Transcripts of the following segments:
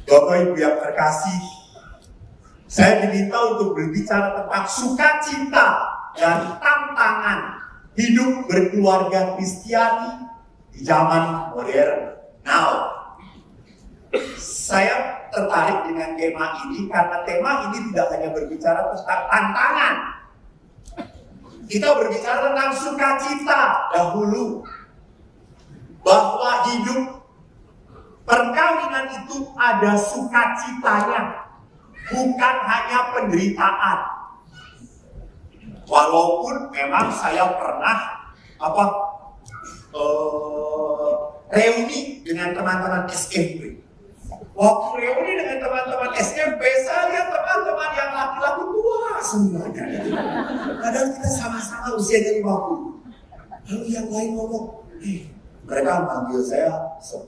Bapak Ibu yang terkasih, saya diminta untuk berbicara tentang sukacita dan tantangan hidup berkeluarga Kristiani di zaman modern now. Saya tertarik dengan tema ini karena tema ini tidak hanya berbicara tentang tantangan. Kita berbicara tentang sukacita dahulu. Bahwa hidup perkawinan itu ada sukacitanya, bukan hanya penderitaan. Walaupun memang saya pernah reuni dengan teman-teman SMP. Waktu reuni dengan teman-teman SMP, saya lihat teman-teman yang laki-laki tua semuanya. Padahal kita sama-sama usianya 50. Lalu yang lain ngomong, mereka manggil saya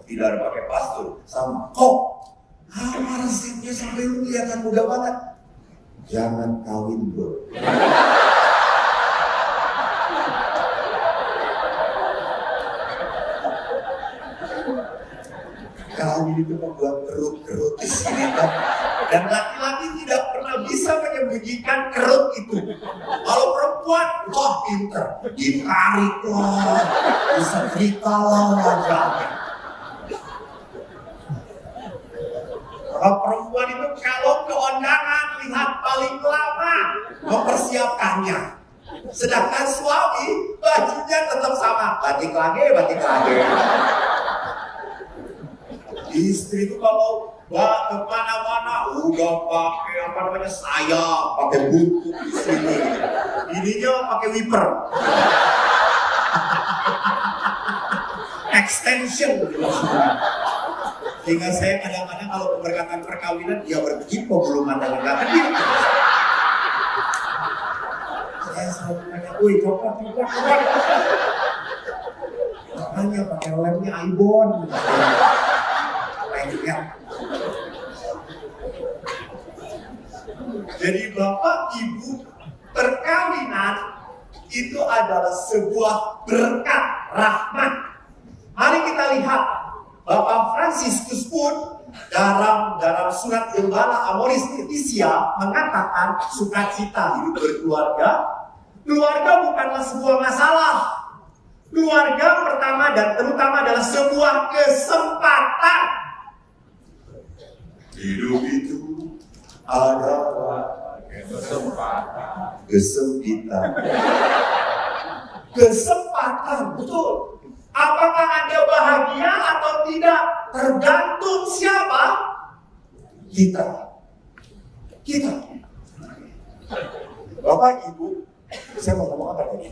tidak ada pakai pastor, sama. Kok? Apa resepnya sampai lu kelihatan muda banget? Jangan kawin, bro. Kawin itu membuat kerut-kerut di sini, kan? Dan laki-laki tidak pernah bisa menyembunyikan kerut itu. Kalau perempuan, wah pinter, ditarik lah, bisa cerita lah wajahnya. Kalau perempuan itu kalau ke undangan lihat paling lama mempersiapkannya. Sedangkan suami bajunya tetap sama, batik lagi. Istri itu kalau kemana-mana udah pakai sayap, pakai buntut di sini. Ininya pakai wiper, extension. Sehingga saya kadang-kadang kalau memberkatan perkawinan dia berkipo belum ada ledakan dia. Saya selalu tanya, woi coklat. Makanya pakai lemnya Aibon. Jadi Bapak Ibu, perkawinan itu adalah sebuah berkat rahmat. Mari kita lihat Bapak Fransiskus pun dalam surat Gembala Amoris Laetitia mengatakan sukacita hidup berkeluarga. Keluarga bukanlah sebuah masalah. Keluarga pertama dan terutama adalah sebuah kesempatan. Hidup itu adalah kesempitan. Kesempatan, betul. Apakah Anda bahagia atau tidak? Tergantung siapa? Kita. Bapak Ibu, saya mau ngomong apa tadi?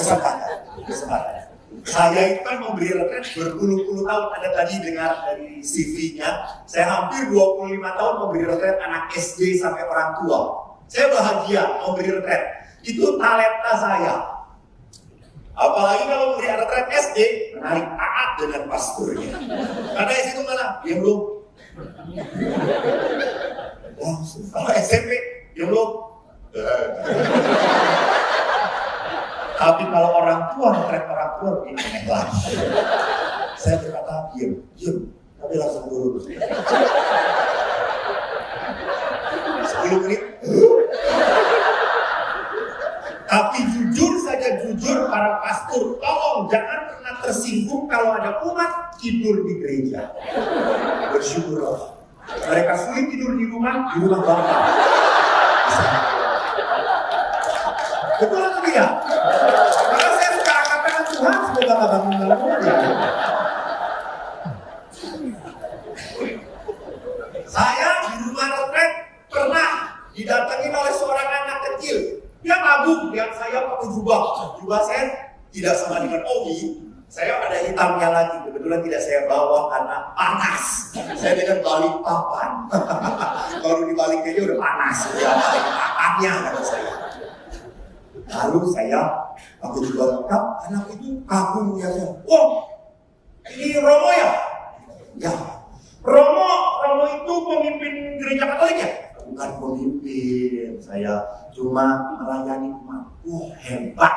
Kesempatan. Saya itu kan memberi retret berpuluh-puluh tahun. Anda tadi dengar dari CV-nya, saya hampir 25 tahun memberi retret anak SD sampai orang tua. Saya bahagia memberi retret. Itu talenta saya. Apalagi kalau memberi retret SD, menarik taat dengan pasturnya. Karena di situ malah, dia belum. Kalau SMP, dia belum. Tapi kalau orang tua lebih aneh lagi. Saya berkata, diam, tapi langsung dulu. 10 menit. Tapi jujur para pastor, tolong jangan pernah tersinggung kalau ada umat tidur di gereja. Bersyukurlah. Mereka sulit tidur di rumah Bapak. Betul atau tidak? Karena saya suka katakan Tuhan, semoga gak bangun dalam rumah. Saya di rumah retret pernah didatangi oleh seorang anak kecil. Dia kagum lihat saya pakai jubah saya tidak sama dengan Ogi. Saya ada hitamnya lagi, kebetulan tidak saya bawa karena panas. Saya dengan balik papan. Kalau dibaliknya aja udah panas, ya balik papannya kata saya. Lalu saya pakai jubah lengkap, anak itu kagum ya saya. Wah, ini Romo ya? Ya, Romo itu pemimpin gereja Katolik ya? Bukan pemimpin, saya cuma melayani umat. Wah, hebat.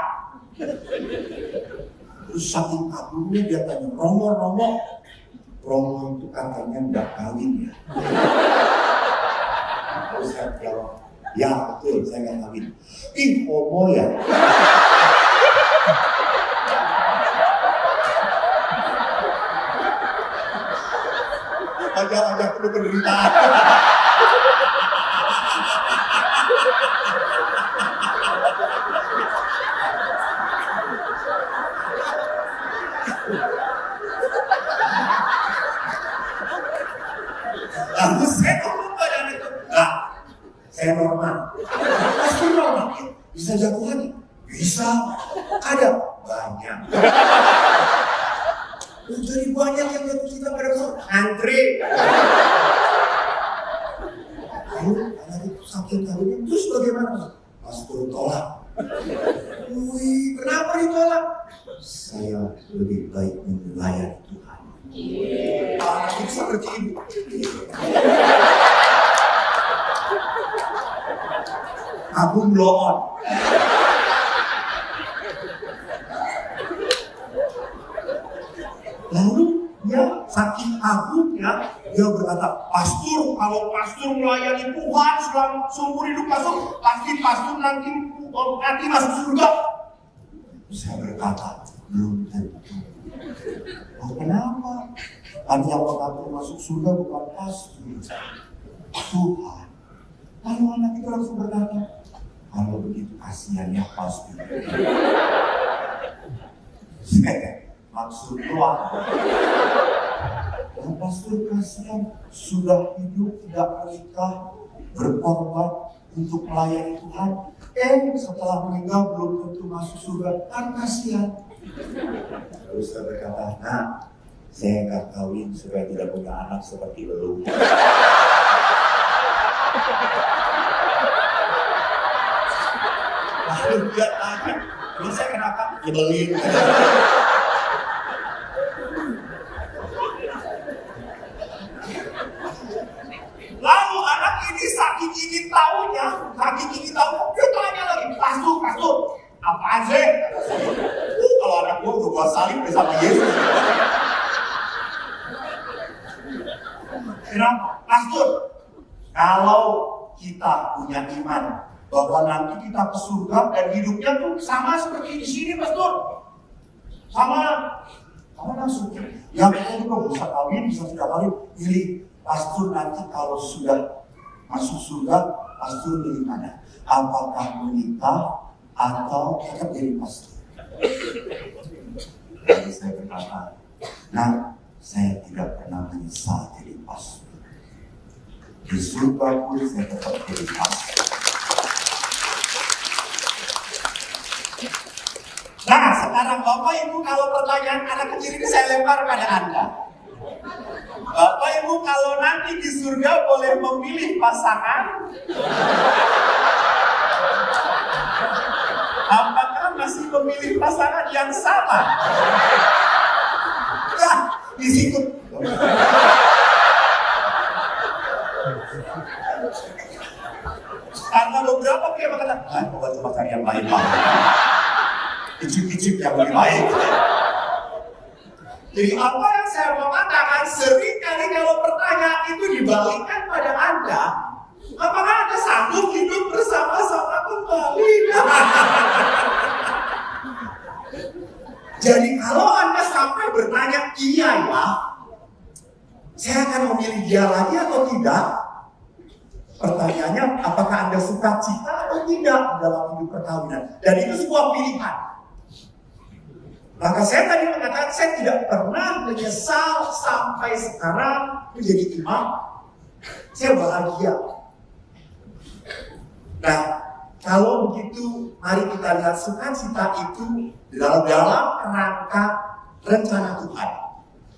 Terus saking kagumnya dia tanya, Romo, Romo itu katanya nggak kawin ya. Terus saya jawab, ya betul, saya nggak kawin. Ih, homo ya. Ajak-ajak penuh penderitaan. Lalu saya ngomong pada anak itu, enggak, saya normal. Pasti normal, bisa jago lagi? Bisa, ada banyak. Jadi banyak yang jatuh cinta pada Pastor, antri. Lalu anak itu saking tahunya, terus bagaimana? Pastor tolak. Wih, kenapa ditolak? Saya lebih baik melayani Tuhan. Anak itu seperti ibu. Aku blow on. Lalu dia saking agungnya, dia berkata, Pastor, kalau Pastor melayani Tuhan selama seumur hidup Pastor, pasti Pastor nanti masuk surga. Saya berkata, belum tentu. Oh, kenapa? Kan yang mengatur masuk surga bukan Pastor, Tuhan. Lalu anak itu langsung berkata, kalau begitu kasihan ya Pastor. Maksud doa. Dan Pastor kasihan sudah hidup tidak menikah, berkorban untuk melayani Tuhan. Setelah meninggal belum tentu masuk surga, kan kasihan. Lalu saya berkata, nah, saya akan kawin supaya tidak punya anak seperti lu. Lalu dia tanya, ini saya kenapa nyebelin? Lalu anak ini saking ingin tahunya, dia tanya lagi, Pastor, apaan sih? Kalau anak gua udah buat salib bersama Yesus. Kenapa? Pastor, kalau kita punya iman bahwa nanti kita ke surga dan hidupnya tuh sama seperti di sini, Pastor. Sama langsung. Yang kita juga bisa kawin, bisa tidak kawin, pilih Pastor nanti kalau sudah masuk surga, Pastor pilih mana? Apakah menikah atau tetap jadi pastor? Jadi saya berkata, nah, saya tidak pernah menyesal jadi pastor. Di surga pun saya tetap jadi pastor. Nah, sekarang Bapak Ibu, kalau pertanyaan anak kecil ini saya lempar pada Anda. Bapak Ibu, kalau nanti di surga boleh memilih pasangan, apakah masih memilih pasangan yang sama? Nah, disikut. Karena beberapa dia berkata, coba cari yang lain Pak. Icip-icip yang lebih baik. Jadi apa yang saya mau katakan, sering kali kalau pertanyaan itu dibalikkan pada Anda, apakah Anda sanggup hidup bersama-sama kembali? Jadi kalau Anda sampai bertanya, iya ya, saya akan memilih dia lagi atau tidak? Pertanyaannya, apakah Anda suka cita atau tidak dalam hidup perkawinan? Dan itu sebuah pilihan. Maka saya tadi mengatakan, saya tidak pernah menyesal sampai sekarang menjadi imam. Saya bahagia. Nah, kalau begitu, mari kita lihat sukacita itu dalam kerangka rencana Tuhan.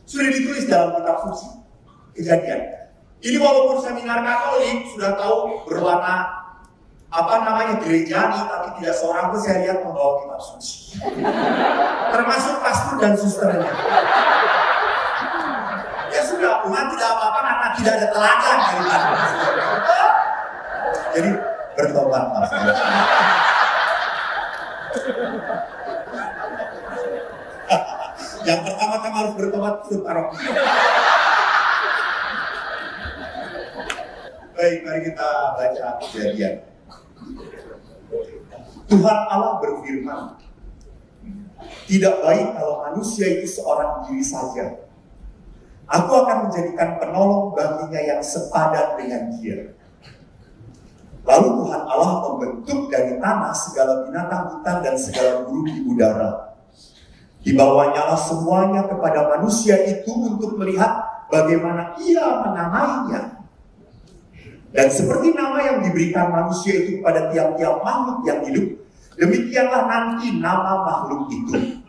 Sudah ditulis dalam kitab suci, Kejadian. Ini walaupun seminar Katolik sudah tahu berwarna gerejani, tapi tidak seorang pun saya lihat membawa kitab suci. Termasuk pastor dan susternya. Ya sudah, Tuhan tidak apa-apa karena tidak ada teladan dari Tuhan. Jadi bertobat pastor. Yang pertama-tama harus bertobat itu paroki. Baik, mari kita baca Kejadian. Tuhan Allah berfirman, tidak baik kalau manusia itu seorang diri saja. Aku akan menjadikan penolong baginya yang sepadan dengan dia. Lalu Tuhan Allah membentuk dari tanah segala binatang hutan dan segala burung di udara. Dibawanya semuanya kepada manusia itu untuk melihat bagaimana ia menamainya. Dan seperti nama yang diberikan manusia itu kepada tiap-tiap makhluk yang hidup, demikianlah nanti nama makhluk itu.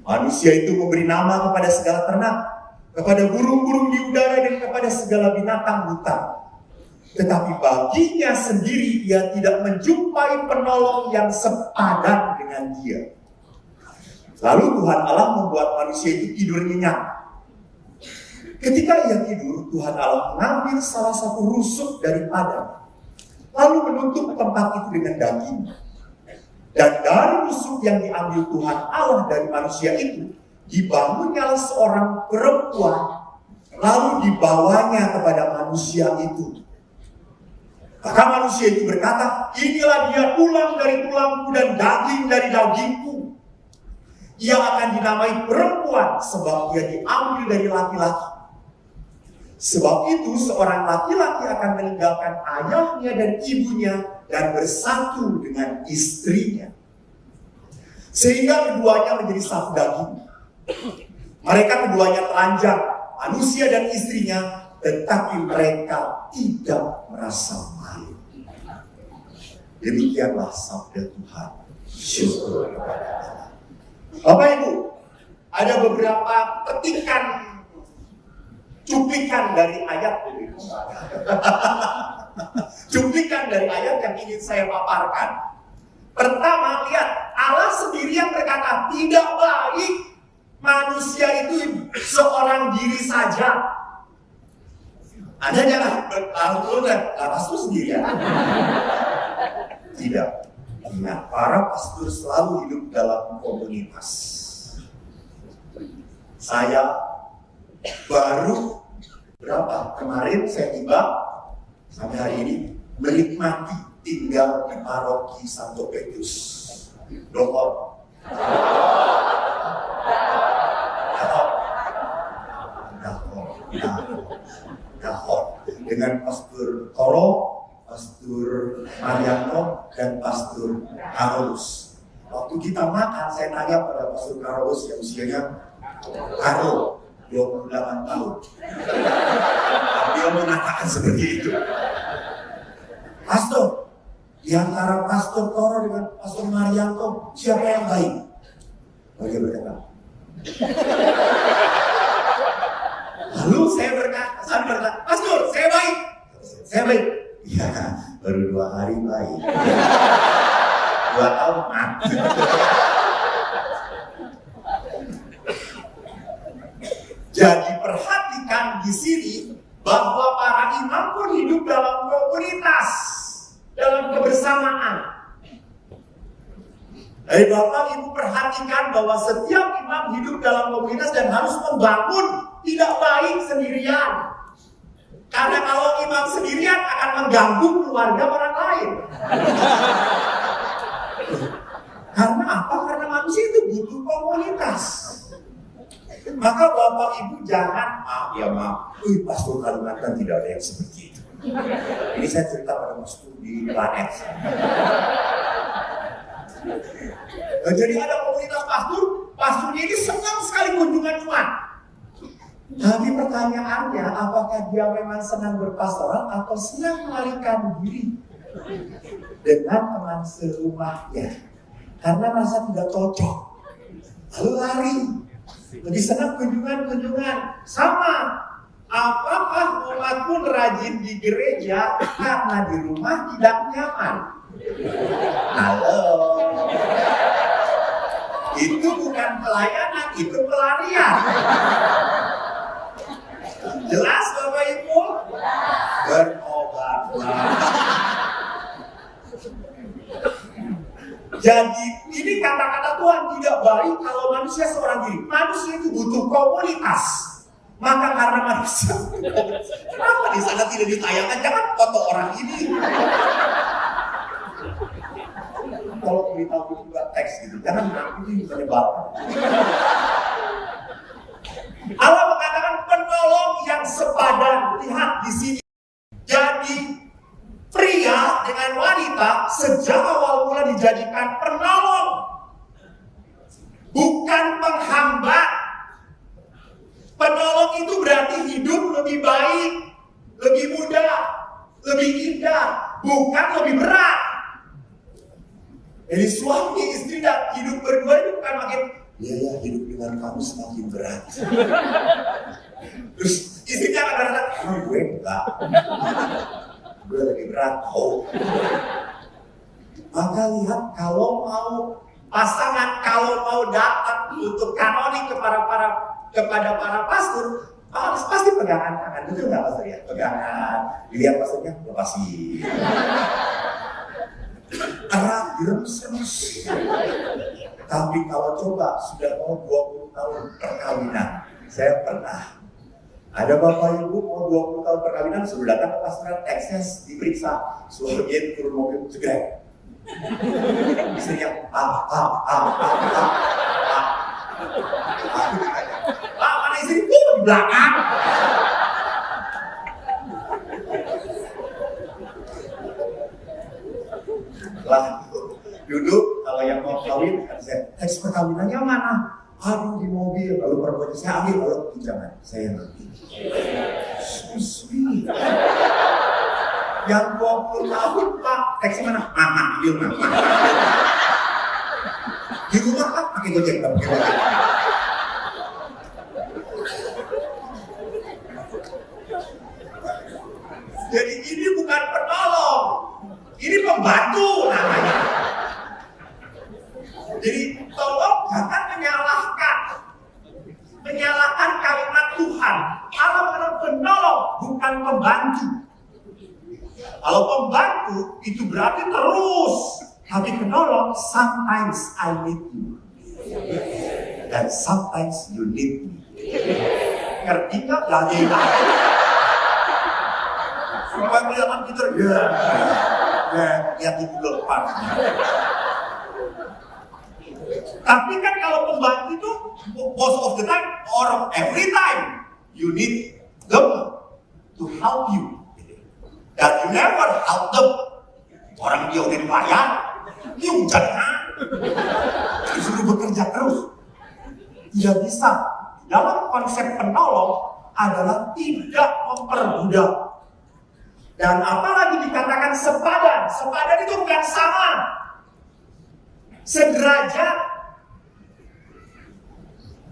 Manusia itu memberi nama kepada segala ternak, kepada burung-burung di udara, dan kepada segala binatang hutan. Tetapi baginya sendiri ia tidak menjumpai penolong yang sepadan dengan dia. Lalu Tuhan Allah membuat manusia itu tidur nyenyak. Ketika ia tidur, Tuhan Allah mengambil salah satu rusuk dari padang, lalu menutup tempat itu dengan daging. Dan dari rusuk yang diambil Tuhan Allah dari manusia itu, dibangunnya seorang perempuan, lalu dibawanya kepada manusia itu. Maka manusia itu berkata, inilah dia tulang dari tulangku dan daging dari dagingku. Ia akan dinamai perempuan sebab ia diambil dari laki-laki. Sebab itu seorang laki-laki akan meninggalkan ayahnya dan ibunya dan bersatu dengan istrinya, sehingga keduanya menjadi satu daging. Mereka keduanya telanjang, manusia dan istrinya, tetapi mereka tidak merasa malu. Demikianlah sabda Tuhan. Syukur kepada Allah. Bapak Ibu, ada beberapa petikan, cuplikan dari ayat ini. Cuplikan dari ayat yang ingin saya paparkan. Pertama, lihat, Allah sendiri yang berkata, tidak baik manusia itu seorang diri saja. Anda jangan berlalu dan pastor sendirian. Tidak. Ingat, para pastor selalu hidup dalam komunitas. Saya baru kemarin saya tiba sampai hari ini menikmati tinggal di paroki Santo Petrus. Dohor. Dahor. Dengan Pastor Toro, Pastor Marianto, dan Pastor Carolus. Waktu kita makan, saya tanya pada Pastor Carolus yang usianya Carol 28 tahun. Dia mengatakan seperti itu. Pastor, di antara Pastor Toro dengan Pastor Marianto, siapa yang baik? Dia berkata. Lalu saya berkata, Pastor, saya baik. Saya baik. Ya, baru 2 hari baik. 2 tahun mati. Jadi perhatikan di sini bahwa para imam pun hidup dalam komunitas, dalam kebersamaan. Bapak Ibu perhatikan bahwa setiap imam hidup dalam komunitas dan harus membangun, tidak baik sendirian. Karena kalau imam sendirian akan mengganggu keluarga orang lain. Karena apa? Karena manusia itu butuh komunitas. Maka Bapak Ibu jangan, maaf, Pastor Kalimantan tidak ada yang seperti itu. Ini saya cerita pada Pastor di planet. Jadi ada komunitas pastornya ini senang sekali kunjungan umat. Tapi pertanyaannya, apakah dia memang senang berpastoral atau senang melarikan diri dengan teman serumahnya karena merasa tidak cocok, lalu lari. Lebih senang kunjungan. Sama, apakah umat pun rajin di gereja karena di rumah tidak nyaman? Halo, itu bukan pelayanan, itu pelarian. Jelas Bapak Ibu? Berobatlah. Jadi ini kata-kata Tuhan, tidak baik kalau manusia seorang diri. Manusia itu butuh komunitas. Maka karena manusia, kenapa di sana tidak ditayangkan? Jangan foto orang ini. Kalau beritahu juga teks gitu, jangan itu menyebalkan. Allah mengatakan penolong yang sepadan. Lihat di sini. Jadi pria dengan wanita sejak awal mula dijadikan penolong, bukan penghambat. Penolong itu berarti hidup lebih baik, lebih mudah, lebih indah, bukan lebih berat. Jadi suami istri dan hidup berdua itu bukan makin, ya hidup dengan kamu semakin berat. Terus istrinya kadang-kadang, gue enggak, gue lebih berat. Oh. Maka lihat, kalau mau pasangan, kalau mau datang untuk kanonik kepada para pastor, pasti pegangan tangan, betul nggak pastor ya? Pegangan, dilihat pastornya, lepasin. Erat, diremes-remes. Tapi kalau coba sudah mau 20 tahun perkawinan, saya pernah ada bapak ibu mau 20 tahun perkawinan, sudah datang ke pastoral Texas diperiksa, suaminya turun mobil cegrek. Istrinya aku ditanya, Pak mana istri? Di belakang. Lah duduk, kalau yang mau kawin kan saya teks perkawinannya mana? Aduh di mobil, lalu perempuannya saya ambil, lalu jangan, saya ngerti. Susmi. Yang 20 tahun Pak, teks mana? Mama, ambil mama. Di rumah Pak, pakai gojek, pakai gojek. Jadi ini bukan penolong, ini pembantu namanya. Jadi tolong jangan menyalahkan kalimat Tuhan. Allah adalah penolong, bukan pembantu. Kalau pembantu itu berarti terus, tapi penolong sometimes I need you, dan sometimes you need me. Ngerti nggak? Lagi. Supaya kelihatan kita lihat itu lepas. Tapi kan kalau pembantu itu most of the time or every time you need them to help you. Dan you never help them. Orang dia udah dibayar, dia jangan disuruh bekerja terus. Tidak bisa. Dalam konsep penolong adalah tidak memperbudak. Dan apalagi dikatakan sepadan. Sepadan itu bukan sama, sederajat.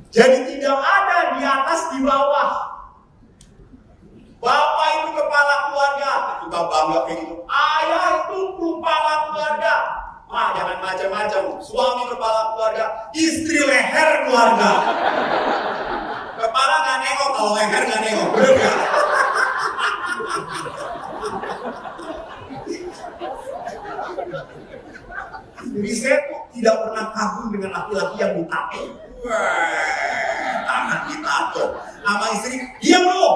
Jadi tidak ada di atas di bawah. Bapak itu kepala keluarga, kita bangga kayak gitu. Ayah itu kepala keluarga. Jangan macam-macam. Suami kepala keluarga, istri leher keluarga. Kepala nggak nengok, kalau leher nggak nengok. Bener nggak? Jadi saya tuh tidak pernah kagum dengan laki-laki yang ditato. Tangan ditato. Nama istri, diam lu.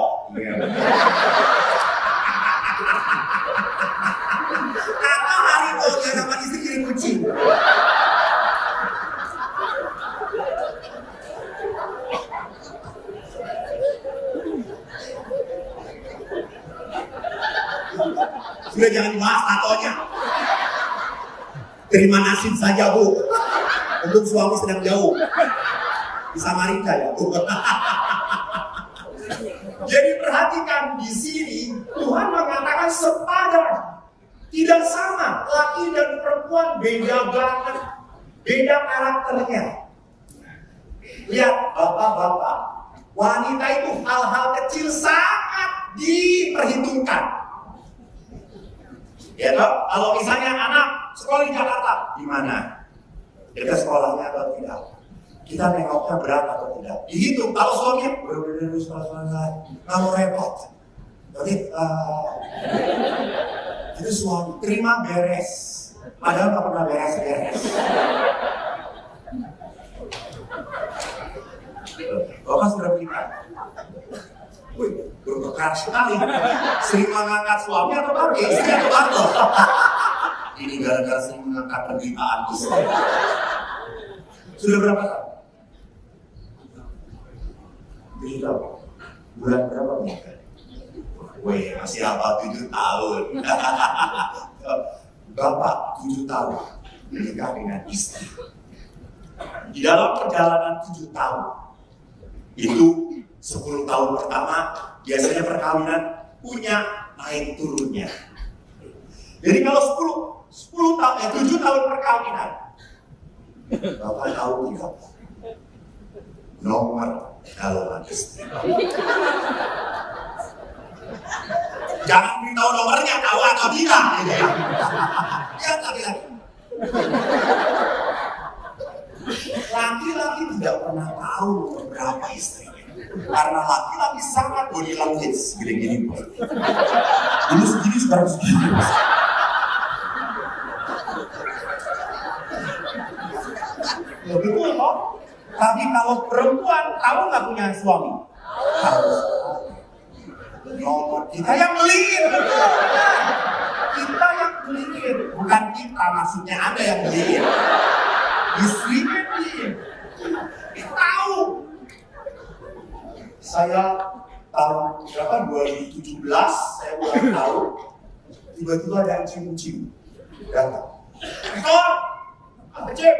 Karena hari itu dia nama istri kirim kucing. Sudah jangan dibahas tatonya. Terima nasib saja Bu. Untuk suami sedang jauh di Samarinda ya Bu. Jadi perhatikan di sini Tuhan mengatakan sepadan, tidak sama. Laki dan perempuan beda banget, beda karakternya. Lihat bapak-bapak, wanita itu hal-hal kecil sangat diperhitungkan. Ya toh, kalau misalnya anak sekolah di Jakarta, di mana? Dekat sekolahnya atau tidak? Kita nengoknya berat atau tidak? Dihitung. Kalau suaminya, udah sekolah nggak mau repot. Berarti itu suami terima beres, padahal nggak pernah beres-beres. Bapak sudah menikah? bertukar sekali. Sering mengangkat suami atau baru istri atau baru. Ini gara-gara sering mengangkat penderitaan istri. Sudah berapa tahun? 7 tahun. Bulan berapa menikah? Weh, masih apa 7 tahun. Bapak 7 tahun menikah dengan istri. Di dalam perjalanan 7 tahun, itu 10 tahun pertama, biasanya perkawinan punya naik turunnya. Jadi kalau 7 tahun perkawinan, Bapak tahu tidak? Nomor calon istri. Jangan beritahu nomornya, tahu atau tidak? Lihat laki-laki. Laki-laki tidak pernah tahu berapa istrinya. Karena laki-laki sangat body language gini-gini. Ini segini, sekarang segini. Ya betul kok. Tapi kalau perempuan, kamu nggak punya suami? Harus. Nomor kita yang beliin. Kita yang beliin. Bukan kita, maksudnya Anda yang beliin. Istrinya beliin. Kita tahu. Saya tahun berapa? 2017 saya ulang tahun. Tiba-tiba ada yang cium-cium. Datang. Pastor, apa cek?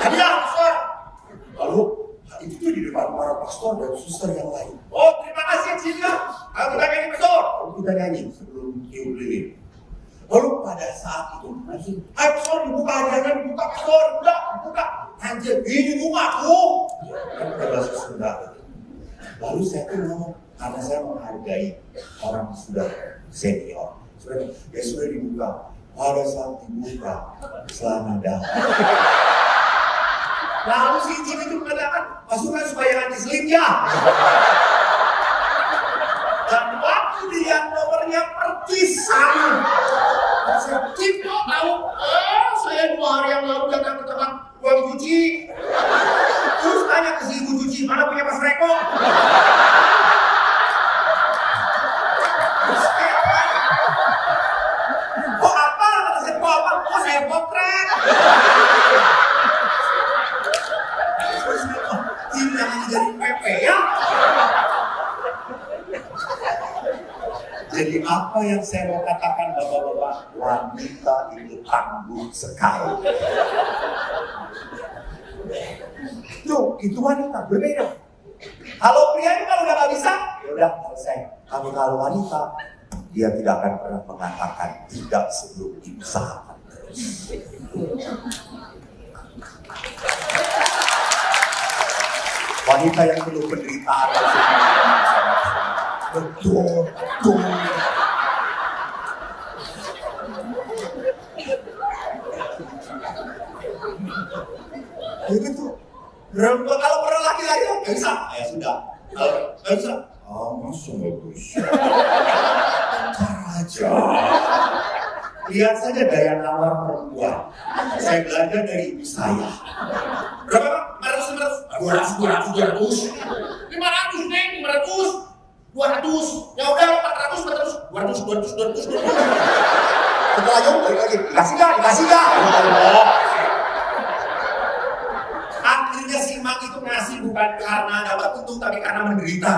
Hadiah, pastor. Lalu itu tuh di depan para pastor dan suster yang lain. Oh, terima kasih Cina. Kalau kita nyanyi pastor, kita nyanyi sebelum cium lilin. Lalu pada saat itu, ayo pastor dibuka hadiahnya, dibuka pastor, udah dibuka. Anjir, ini rumahku. Kan udah bahasa Sunda. Lalu saya tuh ngomong, karena saya menghargai orang sudah senior. Sudah dibuka. Pada saat dibuka, celana dalam. Lalu si Jim itu mengatakan, masukkan supaya nanti selip ya. Dan waktu dia nomornya persis sama. Saya Jim kok tahu? Saya 2 hari yang lalu datang ke tempat uang cuci. Terus tanya ke si ibu cuci, mana punya Mas Reko? Kok saya potret? Tim jangan jadi PP ya. Jadi apa yang saya mau katakan bapak-bapak, wanita itu tangguh sekali. Itu wanita berbeda. Kalau pria itu kalau udah nggak bisa, ya udah selesai. Tapi kalau wanita, dia tidak akan pernah mengatakan tidak sebelum diusahakan. Wanita yang penuh penderitaan. Betul. Ya gitu. Kalau pernah laki-laki nggak bisa, ya sudah. Kalau nggak bisa, masuk bagus. Aja. Lihat saja daya nawar perempuan. Saya belajar dari ibu saya. Berapa? 500, 200, 200. Ya udah 400, 200. Setelah jauh balik lagi. Dikasih gak? Akhirnya si Mak itu ngasih bukan karena dapat untung, tapi karena menderita.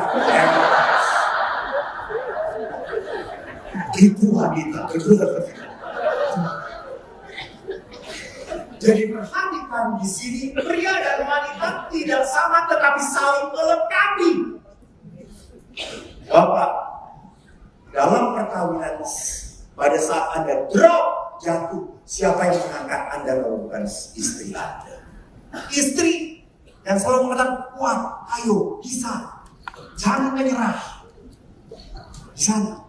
Itu wanita. Jadi perhatikan di sini, pria dan wanita tidak sama tetapi saling melengkapi. Bapak, dalam perkawinan pada saat Anda drop jatuh, siapa yang mengangkat Anda kalau bukan istri Anda? Istri yang selalu mengatakan, kuat, ayo, bisa, jangan menyerah. Di sana.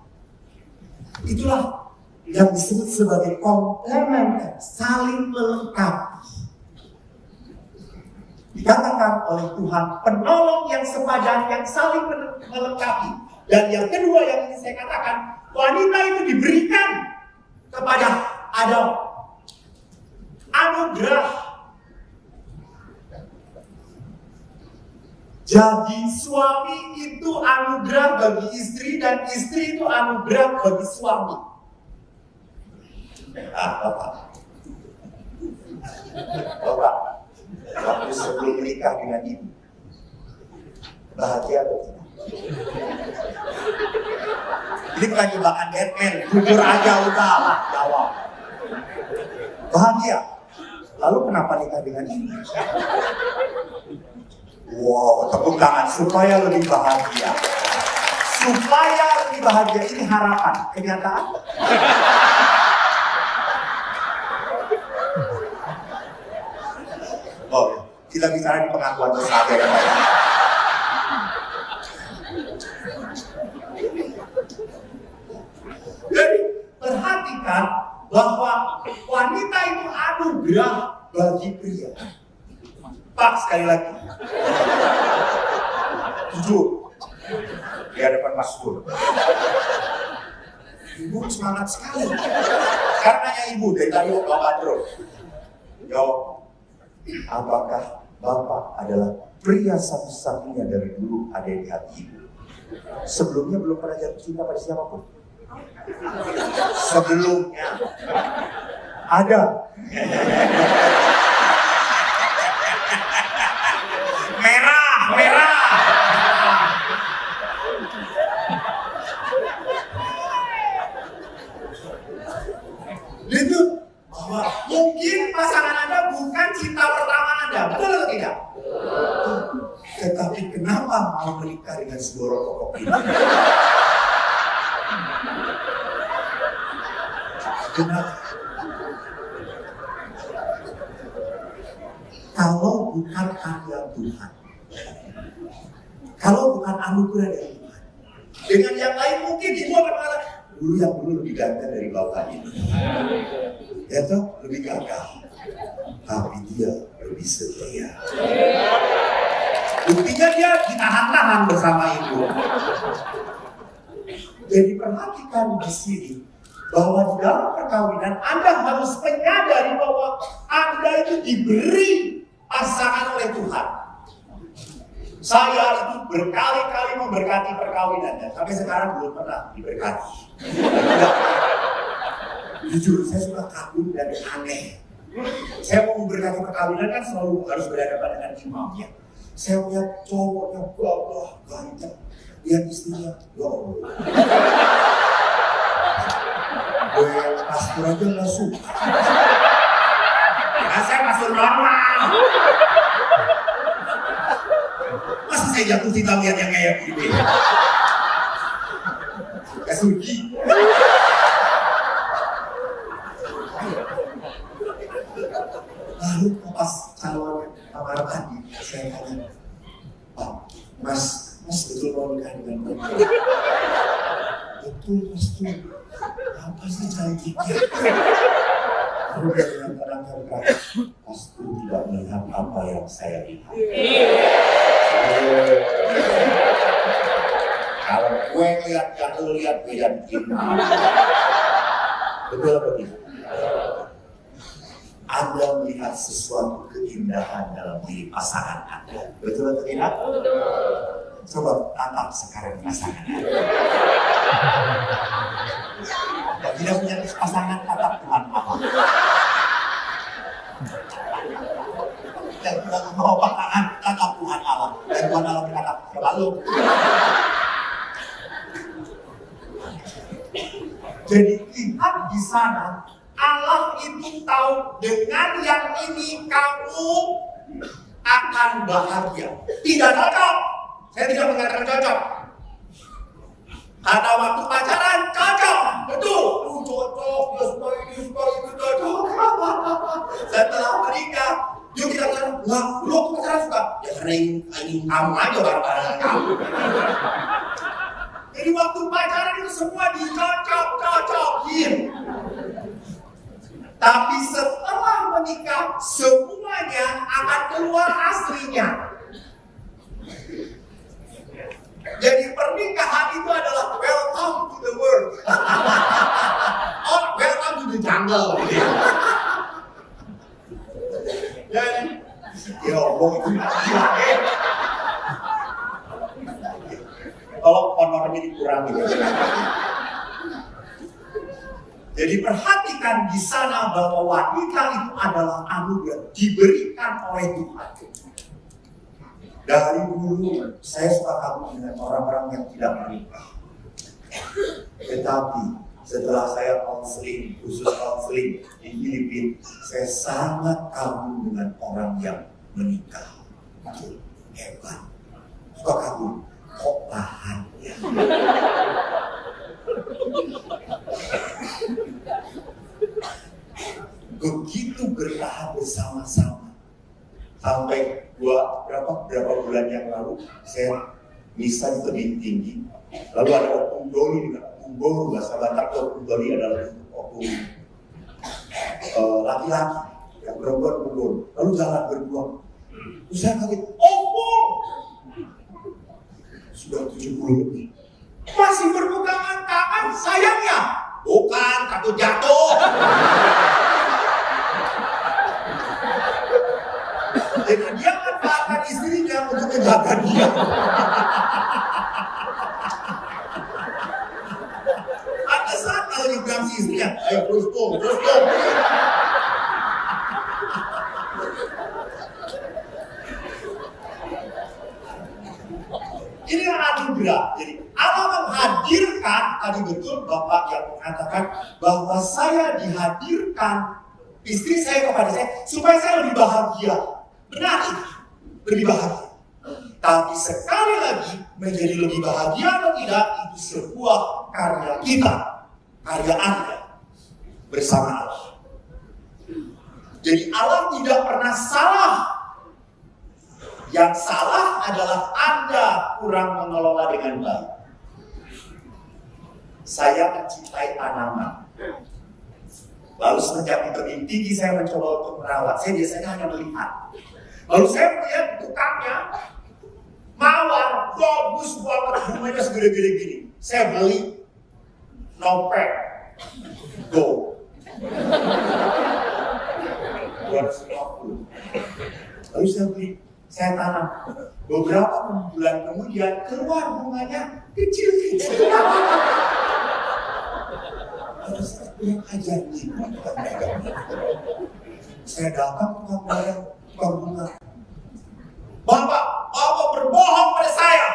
Itulah yang disebut sebagai komplementer, saling melengkapi. Dikatakan oleh Tuhan, penolong yang sepadan, yang saling melengkapi. Dan yang kedua yang ingin saya katakan, wanita itu diberikan kepada Adam anugerah. Jadi suami itu anugerah bagi istri dan istri itu anugerah bagi suami. Bapak, waktu sebelum menikah dengan ibu, bahagia atau tidak? Ini bukan jebakan Batman, jujur aja udahlah, jawab. Bahagia. Lalu kenapa nikah dengan ini? Wow, tepuk tangan supaya lebih bahagia. Supaya lebih bahagia, ini harapan, kenyataan. Oh, kita bicara di pengakuan dosa ya. Jadi perhatikan bahwa wanita itu anugerah bagi pria. Pak, sekali lagi. Jujur. Di hadapan Mas Pur. Ibu semangat sekali. Karenanya ibu dari tadi Bapak terus. Jawab. Apakah Bapak adalah pria satu-satunya dari dulu ada di hati ibu? Sebelumnya belum pernah jatuh cinta pada siapapun? Sebelumnya ada. Merah. Itu bahwa mungkin pasangan Anda bukan cinta pertama Anda, betul atau tidak? Tetapi kenapa mau menikah dengan sebuah rokok ini? Kenapa? Kalau bukan karya Tuhan, kalau bukan anugerah dari Tuhan, dengan yang lain mungkin ibu akan malah dulu lebih ganteng dari bapak ini, ya toh lebih gagah, tapi dia lebih setia. Buktinya dia ditahan-tahan bersama ibu. Jadi perhatikan di sini bahwa di dalam perkawinan Anda harus menyadari bahwa Anda itu diberi pasangan oleh Tuhan. Saya itu berkali-kali memberkati perkawinannya, sampai sekarang belum pernah diberkati. Jujur, saya suka kagum dan aneh. Saya mau memberkati perkawinan kan selalu harus berhadapan dengan imamnya. Saya melihat cowoknya gagah, ganteng, lihat istrinya, ya Allah. Gue pastor aja nggak suka. Nah, saya pastor normal. Masa saya jatuh cinta lihat yang kayak gini? Gak suci. Lalu pas calon kamar mandi, saya tanya, Pak, Mas betul mau nikah dengan Bapak? Betul, Mas tuh. Apa sih cantiknya? Udah dengan kadang-kadang pasti tidak melihat apa yang saya lihat. Kalau gue lihat yang lu lihat beda dikit. Betul apa tidak? Anda melihat sesuatu keindahan dalam diri pasangan Anda. Betul atau tidak? Coba tatap sekarang pasangan Anda. Dan tidak punya pasangan, tatap Tuhan Allah. Dan tidak membawa pasangan, tatap Tuhan Allah. Dan Tuhan Allah berkata, lalu. Jadi lihat di sana, Allah itu tahu dengan yang ini kamu akan bahagia. Tidak cocok. Saya tidak mengatakan cocok. Ada waktu pacaran cocok, betul. Cocok, dia suka ini cocok. Setelah menikah, yuk kita bilang, wah, lu waktu pacaran suka. Ya karena ini kamu aja barang-barang kamu. Jadi waktu pacaran itu semua dicocok-cocokin. Tapi setelah menikah, semuanya akan keluar aslinya. Jadi pernikahan itu adalah welcome to the world. Oh, welcome to the jungle. Jadi, ya Allah itu kurangin. Jadi perhatikan di sana bahwa wanita itu adalah anugerah diberikan oleh Tuhan. Dari dulu saya suka kagum dengan orang-orang yang tidak menikah. Tetapi setelah saya konseling, khusus konseling di Filipina, saya sangat kagum dengan orang yang menikah. Itu hebat. Suka kagum, kok tahan ya. Begitu bertahan bersama-sama sampai berapa bulan yang lalu saya misa di tebing tinggi, lalu ada opung doli dengan opung boru, bahasa Batak opung doli adalah opung laki-laki yang perempuan, lalu jalan berdua. Terus saya kaget, opung sudah 70 lebih masih berpegangan tangan sayangnya, bukan takut jatuh. Jadi dia manfaatkan istrinya untuk menjaga dia. Ada saat kalau nyebrang si istrinya, ayo terus dong. Ini anugerah. Jadi Allah menghadirkan, tadi betul Bapak yang mengatakan bahwa saya dihadirkan istri saya kepada saya supaya saya lebih bahagia. Benar itu, lebih bahagia. Tapi sekali lagi menjadi lebih bahagia atau tidak itu sebuah karya kita, karya Anda bersama Allah. Jadi Allah tidak pernah salah. Yang salah adalah Anda kurang mengelola dengan baik. Saya mencintai tanaman. Lalu semenjak di tebing tinggi saya mencoba untuk merawat. Saya biasanya hanya melihat. Lalu saya melihat tukangnya mawar, bagus banget, bunganya segede-gede gini. Saya beli, nopek, go. 250. Lalu saya beli, saya tanam. Beberapa bulan kemudian keluar bunganya kecil-kecil. Lalu saya bilang ajar nih. Saya datang ke tukang bunga. Bapak berbohong pada saya.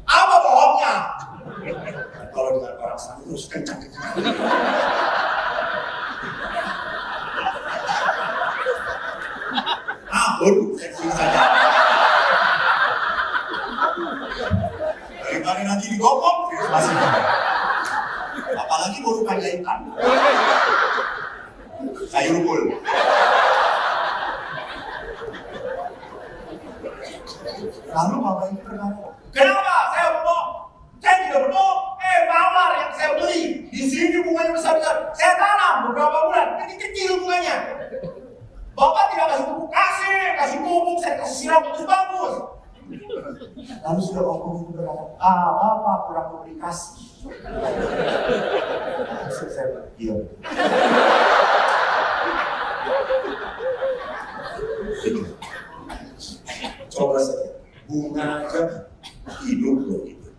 Apa bohongnya? Kalau dengan orang sana terus kencang-kencang. Baru saya saja. Daripada nanti digopok, masih. Apalagi baru panjaikan. Sayur pul. Lalu Bapak ini berkata, kenapa saya berbohong? Saya tidak berbohong. Mawar yang saya beli di sini bunganya besar-besar. Saya tanam beberapa bulan, kecil-kecil bunganya. Bapak tidak kasih pupuk, kasih pupuk, saya kasih siram bagus. Lalu sudah Bapak itu berkata, Bapak kurang komunikasi. Langsung saya diam. Coba saja, bunga aja hidup loh itu.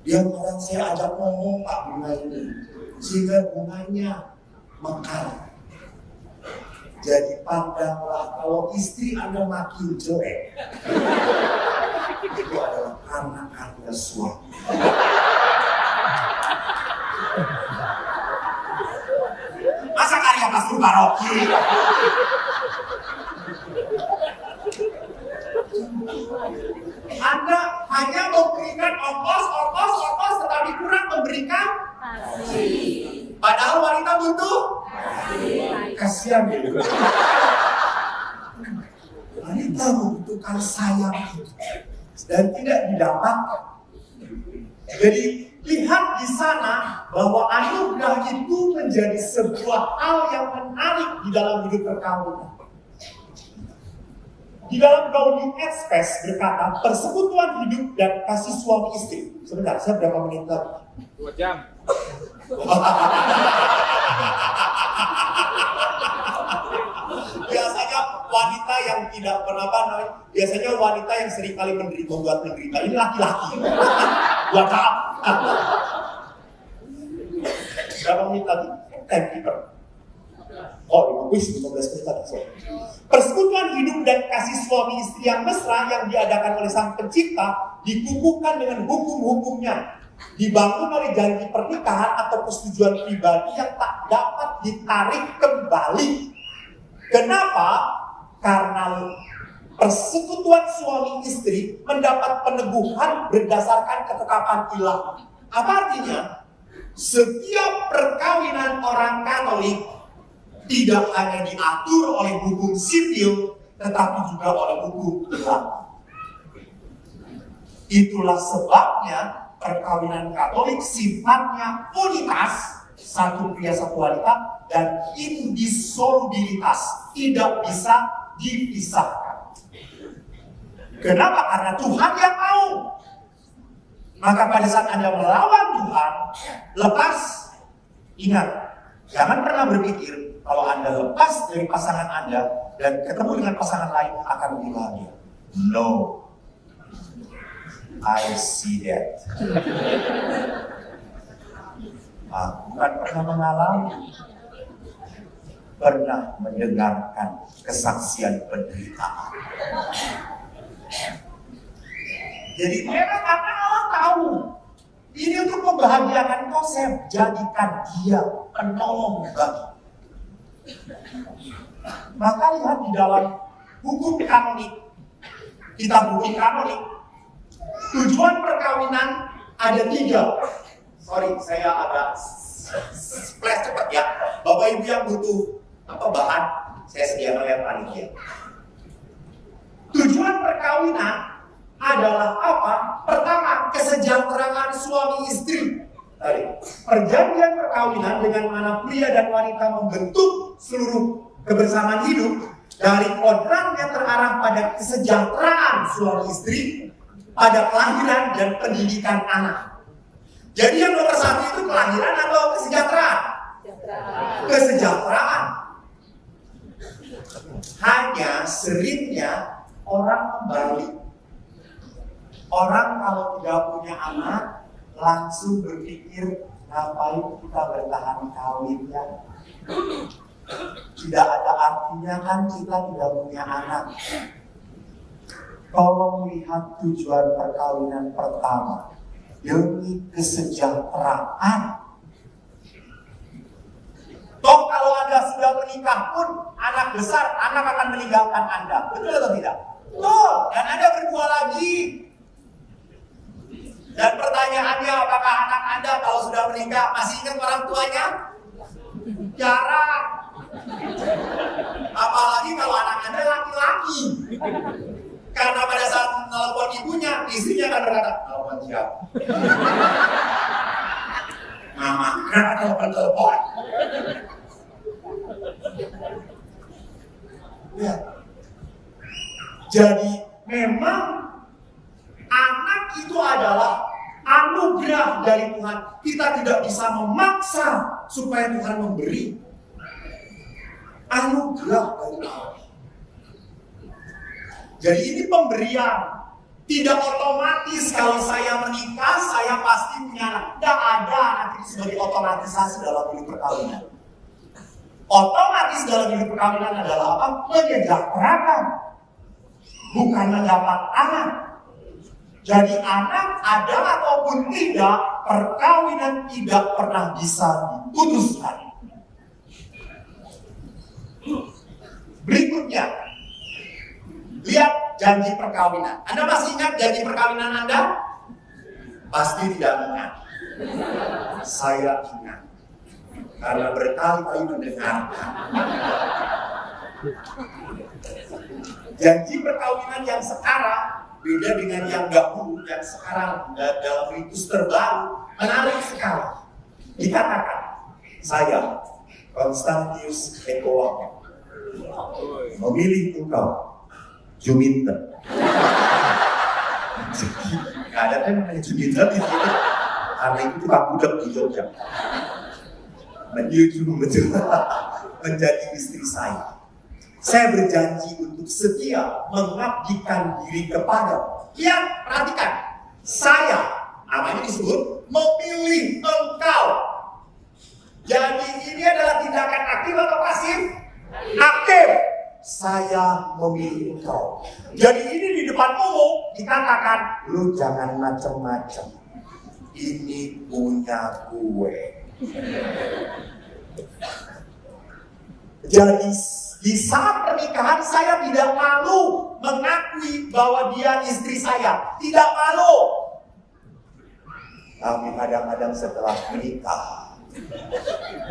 Yang orang saya ajak ngomong Pak bunga ini, sehingga bunganya mekar. Jadi pandanglah kalau istri Anda makin jelek, itu adalah karena Anda suami. Masa karya pastor paroki? Anda hanya memberikan ongkos, tetapi kurang memberikan kasih. Padahal wanita butuh kasihan gitu. Wanita membutuhkan sayang dan tidak didapatkan. Jadi lihat di sana bahwa anugerah itu menjadi sebuah hal yang menarik di dalam hidup perkawinan. Di dalam Gaudium et Spes berkata persekutuan hidup dan kasih suami istri. Sebentar, saya berapa menit lagi? 2 jam. Biasanya wanita yang tidak apa namanya, biasanya wanita yang sering kali membuat menderita, ini laki-laki. Buat apa? Berapa menit lagi? Timekeeper. Oh, 15 menit lagi. Persekutuan hidup dan kasih suami istri yang mesra yang diadakan oleh Sang Pencipta dikukuhkan dengan hukum-hukumnya, dibangun oleh janji pernikahan atau persetujuan pribadi yang tak dapat ditarik kembali. Kenapa? Karena persekutuan suami istri mendapat peneguhan berdasarkan ketetapan ilahi. Apa artinya? Setiap perkawinan orang Katolik tidak hanya diatur oleh hukum sipil, tetapi juga oleh hukum ilahi. Itulah sebabnya perkawinan Katolik sifatnya unitas, satu pria satu wanita, dan indissolubilitas, tidak bisa dipisahkan. Kenapa? Karena Tuhan yang mau. Maka pada saat Anda melawan Tuhan, lepas, ingat, jangan pernah berpikir kalau Anda lepas dari pasangan Anda dan ketemu dengan pasangan lain akan lebih bahagia. No, I see that. Aku kan pernah mengalami, pernah mendengarkan kesaksian penderitaan. Jadi memang karena Allah tahu ini untuk membahagiakan kau, saya jadikan dia penolong bagi. Maka lihat di dalam hukum kanonik, kitab hukum kanonik, tujuan perkawinan ada 3. Sorry, saya agak splash cepat ya. Bapak Ibu yang butuh bahan, saya sediakan oleh panitia. Tujuan perkawinan adalah apa? Pertama, kesejahteraan suami istri. Perjanjian perkawinan dengan mana pria dan wanita membentuk seluruh kebersamaan hidup dari kodrat yang terarah pada kesejahteraan suami istri, pada kelahiran dan pendidikan anak. Jadi yang nomor 1 itu kelahiran atau kesejahteraan? Kesejahteraan. Hanya seringnya orang membalik. Orang kalau tidak punya anak langsung berpikir ngapain kita bertahan kawin ya. Tidak ada artinya kan kita tidak punya anak. Tolong lihat tujuan perkawinan pertama, demi kesejahteraan. Toh kalau Anda sudah menikah pun, anak besar, anak akan meninggalkan Anda. Betul atau tidak? Betul. Dan Anda berdua lagi. Dan pertanyaannya, apakah anak Anda kalau sudah menikah masih ingat orang tuanya? Jarang. Apalagi kalau anak Anda laki-laki. Karena pada saat menelpon ibunya, istrinya akan berkata, telepon siapa? Mama, kenapa telepon? Ya. Jadi memang anak itu adalah anugerah dari Tuhan. Kita tidak bisa memaksa supaya Tuhan memberi. Anugerah dari Allah. Jadi ini pemberian. Tidak otomatis kalau saya menikah, saya pasti punya anak. Tidak ada anak itu sebagai otomatisasi dalam hidup perkawinan. Otomatis dalam hidup perkawinan adalah apa? Menyejahterakan. Bukan mendapat anak. Jadi anak ada ataupun tidak, perkawinan tidak pernah bisa diputuskan. Berikutnya, lihat janji perkawinan. Anda masih ingat janji perkawinan Anda? Pasti tidak ingat. Saya ingat. Karena berkali-kali mendengarkan. Janji perkawinan yang sekarang beda dengan yang dahulu, yang sekarang dalam ritus terbaru. Menarik sekali. Dikatakan, saya Konstantius Ekowa memilih engkau Juminten. Gak ada yang namanya Juminten di sini. Karena itu tukang budak di Jogja. Menyuju betul menjadi istri saya. Saya berjanji untuk setia mengabdikan diri kepada. Lihat, perhatikan. Saya, namanya disebut memilih engkau. Jadi ini adalah tindakan aktif atau pasif? Aktif. Saya memilih engkau. Jadi ini di depan umum dikatakan, lu jangan macem-macem. Ini punya gue. Jadi di saat pernikahan saya tidak malu mengakui bahwa dia istri saya. Tidak malu. Tapi kadang-kadang setelah menikah,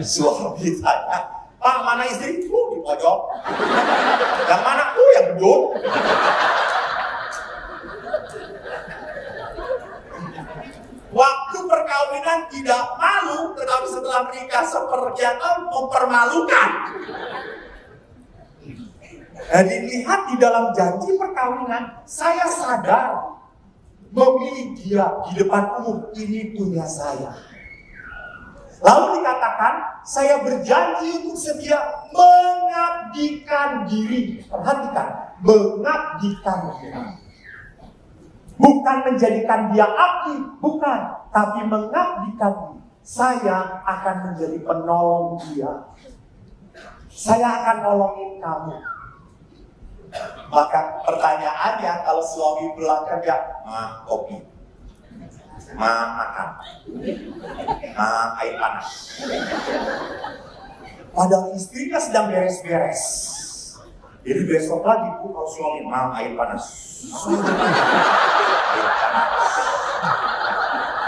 suami saya, Pak, mana istri? Di pojok. Yang mana? Yang gedung. Waktu perkawinan tidak malu, tetapi setelah menikah sepertinya mempermalukan. Jadi lihat di dalam janji perkawinan, saya sadar memilih dia di depan umum, ini punya saya. Lalu dikatakan, saya berjanji untuk setia mengabdikan diri. Perhatikan, mengabdikan diri. Bukan menjadikan dia abdi, bukan. Tapi mengabdikan diri. Saya akan menjadi penolong dia. Saya akan nolongin kamu. Maka pertanyaannya, kalau suami pulang kerja, Ma, kopi. Ma, makan. Ma, air panas. Padahal istrinya sedang beres-beres. Jadi besok lagi Bu, kalau suami, Ma, air panas. Air panas.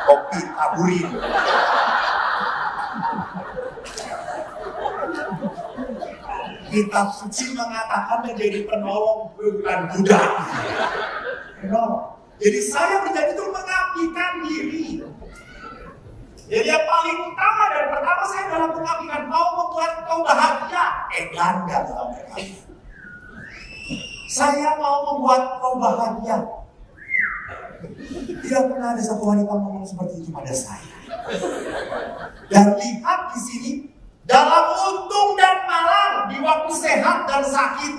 Kopi taburin. Kitab suci mengatakan menjadi penolong bukan budak. Penolong. Jadi saya berjanji untuk mengabdikan diri. Jadi yang paling utama dan pertama saya dalam mengabdikan mau membuat kau bahagia. Ganda dalam perkara. Saya mau membuat kau bahagia. Tidak pernah ada satu wanita ngomong seperti itu pada saya. Dan lihat di sini, dalam untung dan malang, di waktu sehat dan sakit.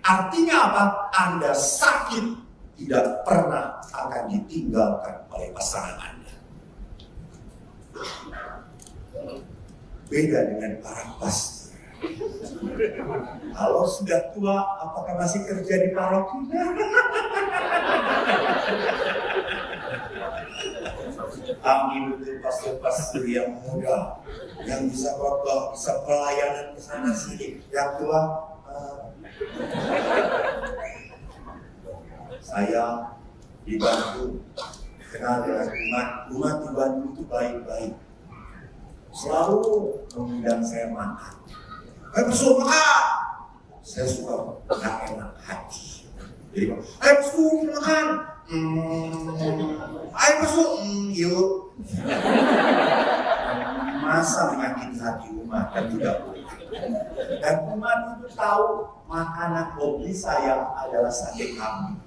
Artinya apa? Anda sakit tidak pernah akan ditinggalkan oleh pasangan Anda. Beda dengan para pastor. Kalau sudah tua, apakah masih kerja di paroki? Amin, betul pastor-pastor yang muda, yang bisa khotbah, bisa pelayanan ke sana sini. Yang tua, saya dibantu kenal dengan rumah di Bandung itu baik-baik. Selalu mengundang saya makan. Pastor makan. Saya suka nggak enak hati. Jadi, pastor makan. Ayo Pastor, yuk. Masa menyakiti hati umat kan tidak boleh. Dan umat itu tahu makanan hobi saya adalah sate kambing.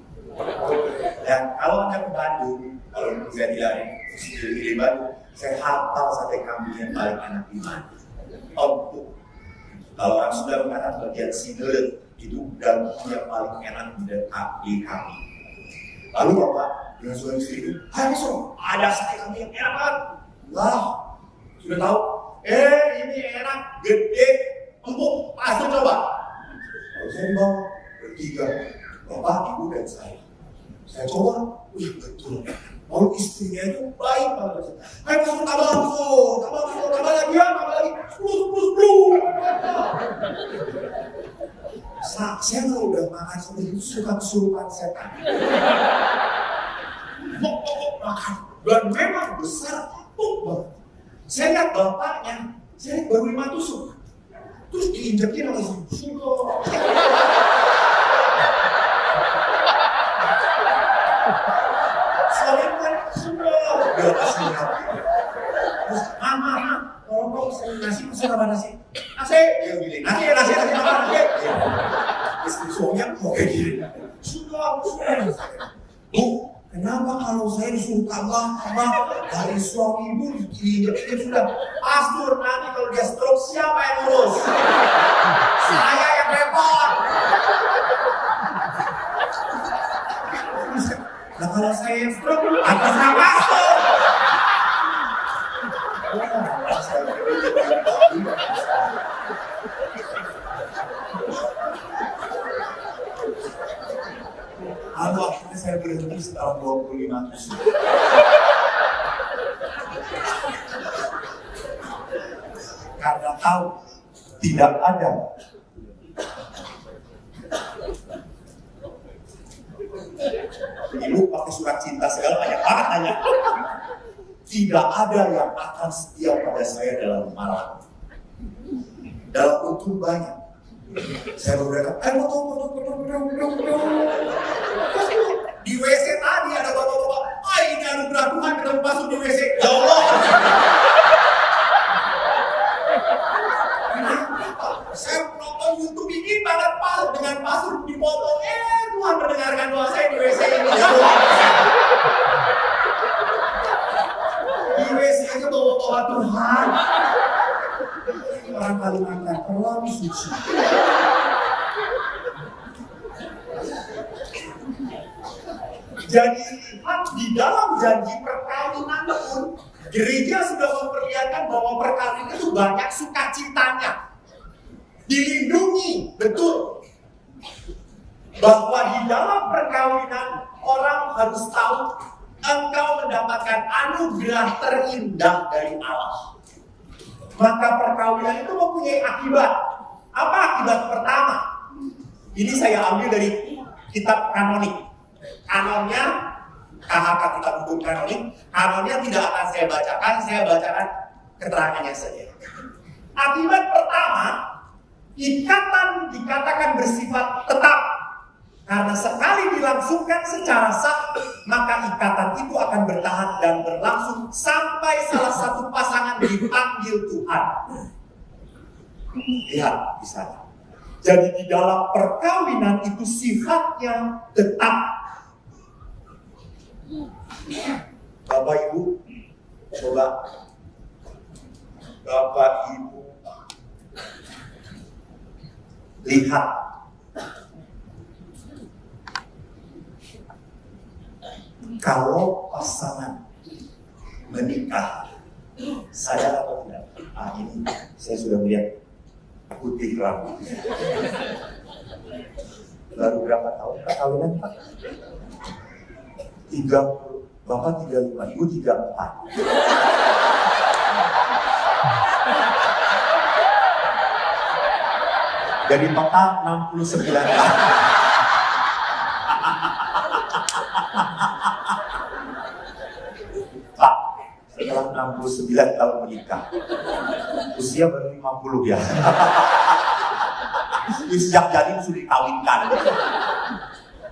Dan kalau Anda ke Bandung, kalau saya tidak di Bandung, saya hafal sate kambing yang paling enak di Bandung. Empuk. Kalau orang sudah mengatakan bagian sinelet itu daging yang paling enak di kambing. Lalu Bapak dengan suami istri itu, hai Pastor, ada sate kambing yang enak banget. Lah, sudah tahu? Ini enak, gede, empuk. Pastor coba. Lalu saya dibawa bertiga, Bapak, Ibu, dan saya. Saya coba, wih betul. Lalu istrinya itu baik banget. Hai Pastor, tambah lagi ya, tambah lagi. 10. Saya kalau udah makan seperti itu suka kesurupan setan. Makan. Dan memang besar, empuk banget. Saya lihat bapaknya, saya lihat baru 5 tusuk. Terus diinjekin sama susu. Soalnya kan sudah. Dia kasih hati. Terus, mama, kalau saya nasi, saya tambah nasi. Nasi, dia bilang, nasi, tambah nasi. Istri suaminya mau kayak gini. Sudah. Bu, kenapa kenapa kalau saya disuruh tambah dari suami ibu diinjek-injek sudah. Pastor, nanti kalau dia stroke siapa yang ngurus? Saya yang repot. Nah kalau saya yang stroke, Atas nama pastor. lalu akhirnya saya berhenti setelah 25 tusuk. Karena tahu tidak ada Ibu pakai surat cinta segala banyak banget nanya. tidak ada yang akan setia pada saya dalam marah. Dalam untung banyak. Saya berkata, foto. Di WC tadi ada bapak-bapak. Ini anugerah Tuhan ketemu pastor di WC. Ya Allah. Saya nonton YouTube ini banget pas dengan pastor di foto. Tuhan mendengarkan doa saya di WC ini. Ya Allah. Di WC aja bawa-bawa Tuhan. Orang Kalimantan terlalu suci. Jadi di dalam janji perkawinan pun gereja sudah memperlihatkan bahwa perkawinan itu banyak sukacitanya. Dilindungi, betul. Bahwa di dalam perkawinan orang harus tahu engkau mendapatkan anugerah terindah dari Allah. Maka perkawinan itu mempunyai akibat. Apa akibat pertama? Ini saya ambil dari kitab kanonik. Kanonnya, KHK kitab hukum kanonik. Kanonnya tidak akan saya bacakan keterangannya saja. Akibat pertama, ikatan dikatakan bersifat tetap. Karena sekali dilangsungkan secara sah, maka ikatan itu akan bertahan dan berlangsung sampai salah satu pasangan dipanggil Tuhan. Lihat di sana. Jadi di dalam perkawinan itu sifatnya tetap. Bapak Ibu, coba Bapak Ibu lihat kalau pasangan menikah, sadar atau tidak? Ini saya sudah melihat putih rambut. Baru berapa tahun perkawinan Pak? 30, Bapak 35, Ibu 34. Dari total 69 tahun. Pak, setelah 69 tahun menikah, usia baru 50 ya. Sejak jadi sudah dikawinkan.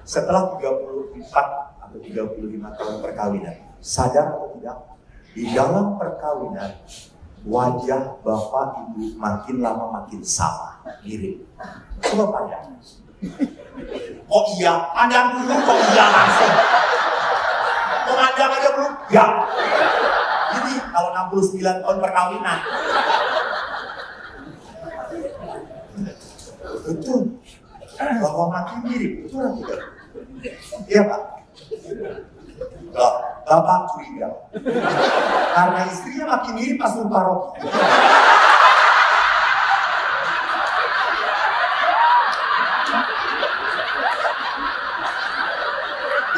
Setelah 34 atau 35 tahun perkawinan, sadar atau tidak? Di dalam perkawinan, wajah Bapak Ibu makin lama makin sama, mirip. Coba pandang. Oh iya, pandang dulu kok iya langsung. Memandang aja belum? Ya. Ini kalau 69 tahun perkawinan. Betul. Bahwa makin mirip, betul atau tidak? Iya Pak. Loh, Bapak curiga. Karena istrinya makin mirip pastor paroki.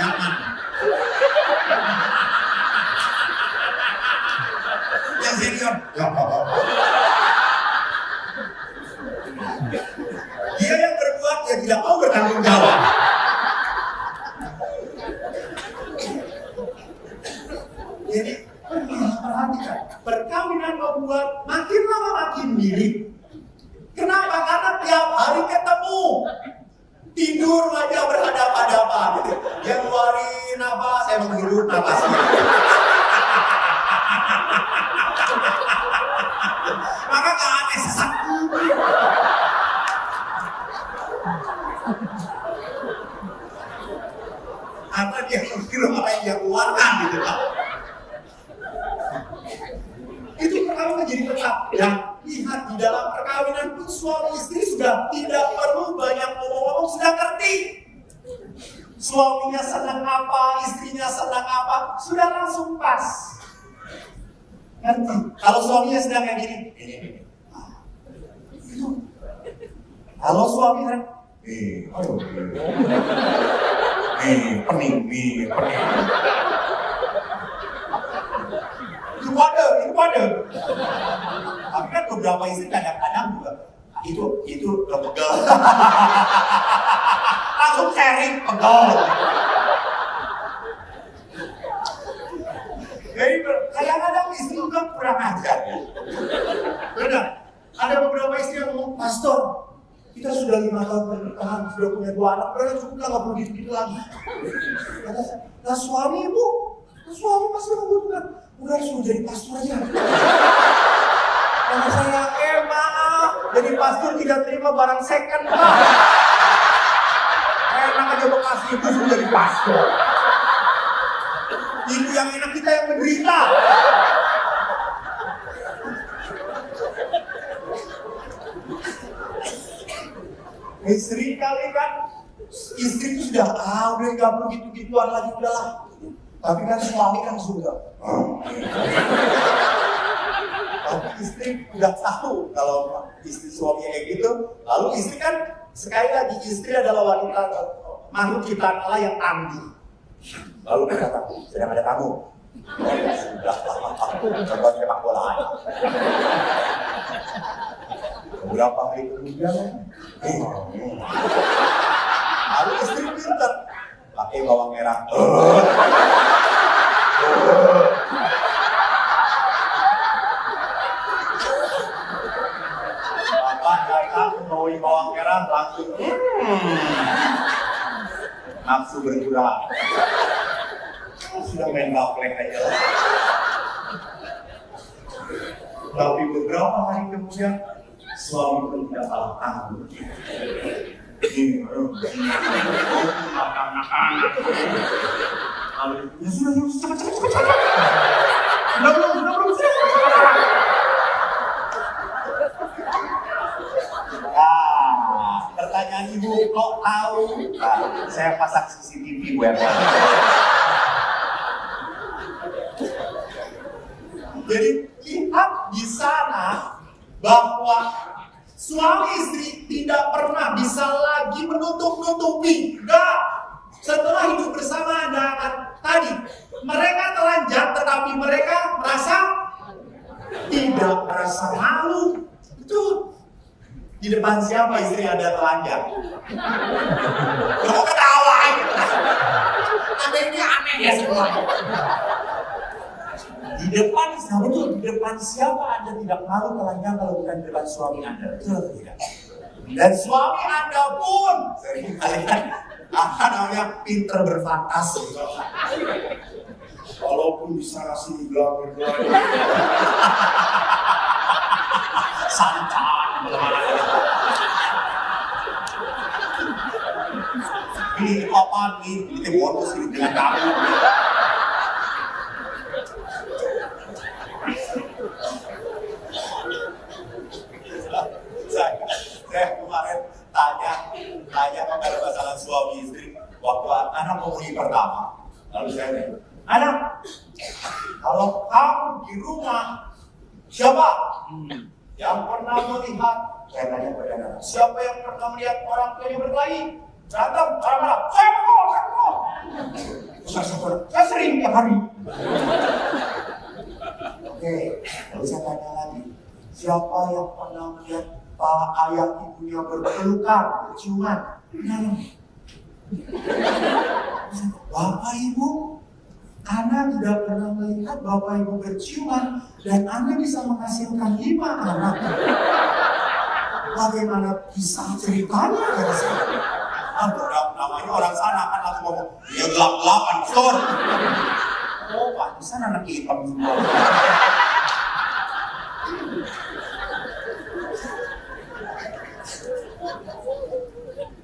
Jangan. Yang senior. Ya apa-apa. Dia yang berbuat, dia tidak mau bertanggung jawab. Jadi, perhatikan, perkawinan membuat makin lama makin mirip. Kenapa? Karena tiap hari ketemu. Tidur aja berhadapan-hadapan. Dia ngeluarin apa, saya menghirup napasnya. Maka gak aneh sesak. Karena dia mikir apa yang dia keluarkan gitu kan. Itu perkara menjadi tetap. Dan lihat di dalam perkawinan pun suami istri sudah tidak perlu banyak ngomong-ngomong, sudah ngerti. Suaminya senang apa, istrinya senang apa, sudah langsung pas. Ngerti? Kalau suaminya sedang kayak gini, itu. Kalau suaminya, pening. Itu kode. Tapi kan beberapa istri kadang-kadang juga itu udah pegel. Langsung sharing pegel. Jadi kadang-kadang istri juga kurang ajar. Benar. Ada beberapa istri yang ngomong, "Pastor, kita sudah 5 tahun pernikahan, sudah punya 2 anak, berarti cukup lah, nggak perlu gitu-gitu lagi." Kata saya, "Nah suami ibu, suami masih membutuhkan, udah suruh jadi pastor aja." Kata saya, maaf, jadi pastor tidak terima barang second, Pak. Enak aja bekas ibu suruh jadi pastor. Ibu yang enak, kita yang menderita. Istri kali kan, istri itu sudah udah nggak perlu gitu-gituan lagi, udahlah. Tapi kan suami kan sudah. Tapi istri udah tahu kalau istri suaminya kayak gitu. Lalu istri kan sekali lagi istri adalah wanita makhluk ciptaan Allah yang tangguh. Lalu berkata, sedang ada tamu. Sudah, coba sepak bola aja. Beberapa hari kemudian, lalu istri pintar, pakai bawang merah. Bapak datang bawa bawang merah langsung, nafsu berkurang. Sudah main gaplek aja. Tapi beberapa hari kemudian suami pun tidak kalah tangguh. Makan. Lalu ya sudah cepat. Belum. Pertanyaan ibu kok tahu? Nah, saya pasang CCTV buat. Jadi lihat di sana bahwa suami istri tidak pernah bisa lagi menutup-nutupi. Enggak. Setelah hidup bersama tadi mereka telanjang, tetapi mereka tidak merasa malu. Itu di depan siapa istri ada telanjang? Kok ketawa? Anda ini aneh ya semua. Di depan siapa Anda tidak malu telanjang kalau bukan di depan suami Anda? Betul atau tidak? Dan suami Anda pun sering kalian namanya pinter berfantasi. Walaupun di sana sini gelap-gelap. Santai. Ini apaan nih? Ini bonus ini dengan kamu. Saya kemarin tanya kepada pasangan suami istri waktu anak menghuni pertama. Lalu saya tanya, "Anak, kalau kamu di rumah, siapa yang pernah melihat?" Saya tanya pada anak, "Siapa yang pernah melihat orang tuanya berkelahi? Berantem, marah-marah? Saya mau. Saya sering tiap hari." Oke, lalu saya tanya lagi, "Siapa yang pernah melihat ayah ibunya berpelukan, berciuman?" "Bapak ibu, Anda tidak pernah melihat bapak ibu berciuman dan Anda bisa menghasilkan 5 anak. Bagaimana bisa ceritanya?" Kata saya. Namanya orang sana kan langsung ngomong, "Ya gelap-gelapan, Pastor." Oh, pantesan anak hitam semua.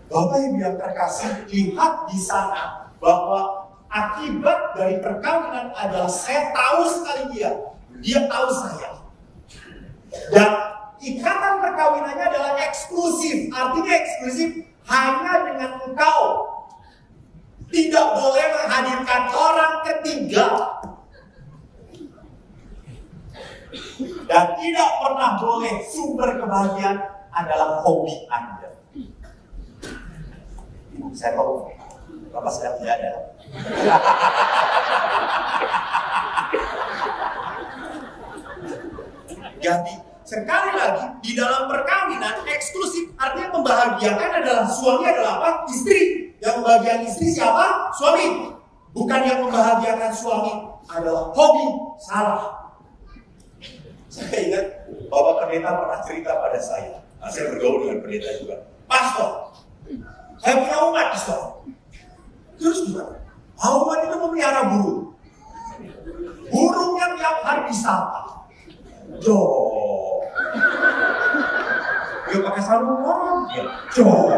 Bapak Ibu yang terkasih, lihat di sana bahwa akibat dari perkawinan adalah saya tahu sekali dia tahu saya. Dan ikatan perkawinannya adalah eksklusif. Artinya eksklusif hanya dengan engkau. Tidak boleh menghadirkan orang ketiga. Dan tidak pernah boleh sumber kebahagiaan adalah hobi Anda. Ibu, saya tahu Bapak sedang tidak ada. Jadi sekali lagi di dalam perkawinan eksklusif artinya membahagiakan adalah suami adalah apa? Istri. Yang membahagiakan istri siapa? Suami. Bukan yang membahagiakan suami adalah hobi. Salah. Saya ingat Bapak Pendeta pernah cerita pada saya. Nah, saya bergaul dengan pendeta juga. Pastor, saya punya umat, pastor. Terus gimana? Umat itu memelihara burung. Burungnya tiap hari disapa. Jok. Dia pakai sarung orang. Jok.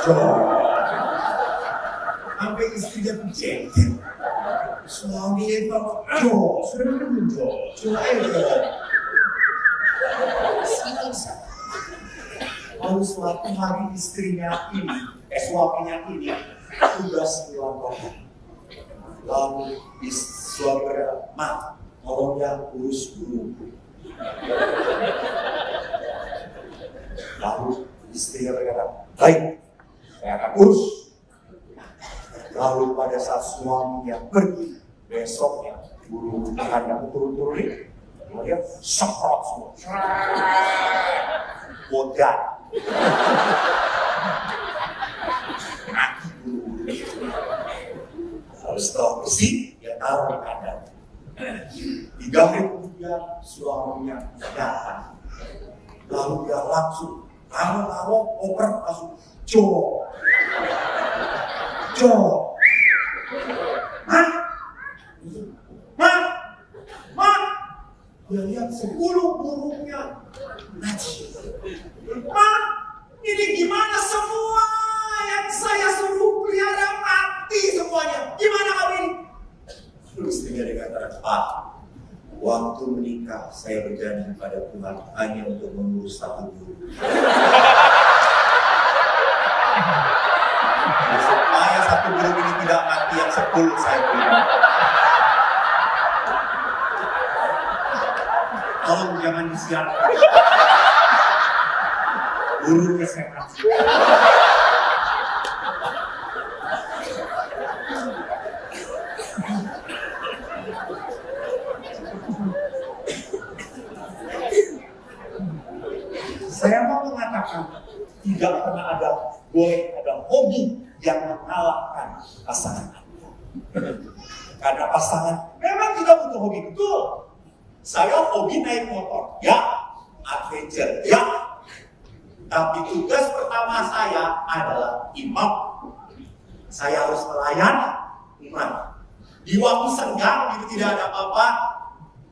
Jok. Sampai istrinya tuh jengkel. Suami itu Jok. Sudah belum Jok? Jok. Lalu suatu hari istrinya ini, suaminya ini tugas pulang kota. Lalu suami berkata, "Ma, tolong ya urus burung." Lalu istrinya berkata, "Baik, saya akan urus." Lalu pada saat suaminya pergi, besoknya burung yang turun-turunin, dia semprot semua. Bodan. Mati burung. Lalu setelah bersih, dia taruh di kandang. 3 hari kemudian suaminya datang. Lalu dia langsung taruh oper langsung Jok. Ma. Dia lihat 10 burungnya. Ma, ini gimana semua yang saya suruh pelihara mati semuanya? Gimana kamu ini? Terus istrinya dikatakan, "Pak, waktu menikah saya berjanji pada Tuhan hanya untuk mengurus 1 burung. Supaya 1 burung ini tidak mati, yang 10 saya beri. Tolong jangan disiarkan. Burungnya saya kasih." Saya mau mengatakan tidak pernah boleh ada hobi yang mengalahkan pasangan Anda. Karena pasangan memang kita butuh hobi, betul. Saya hobi naik motor, ya, adventure, ya. Tapi tugas pertama saya adalah imam. Saya harus melayani iman. Di waktu senggang, itu tidak ada apa-apa,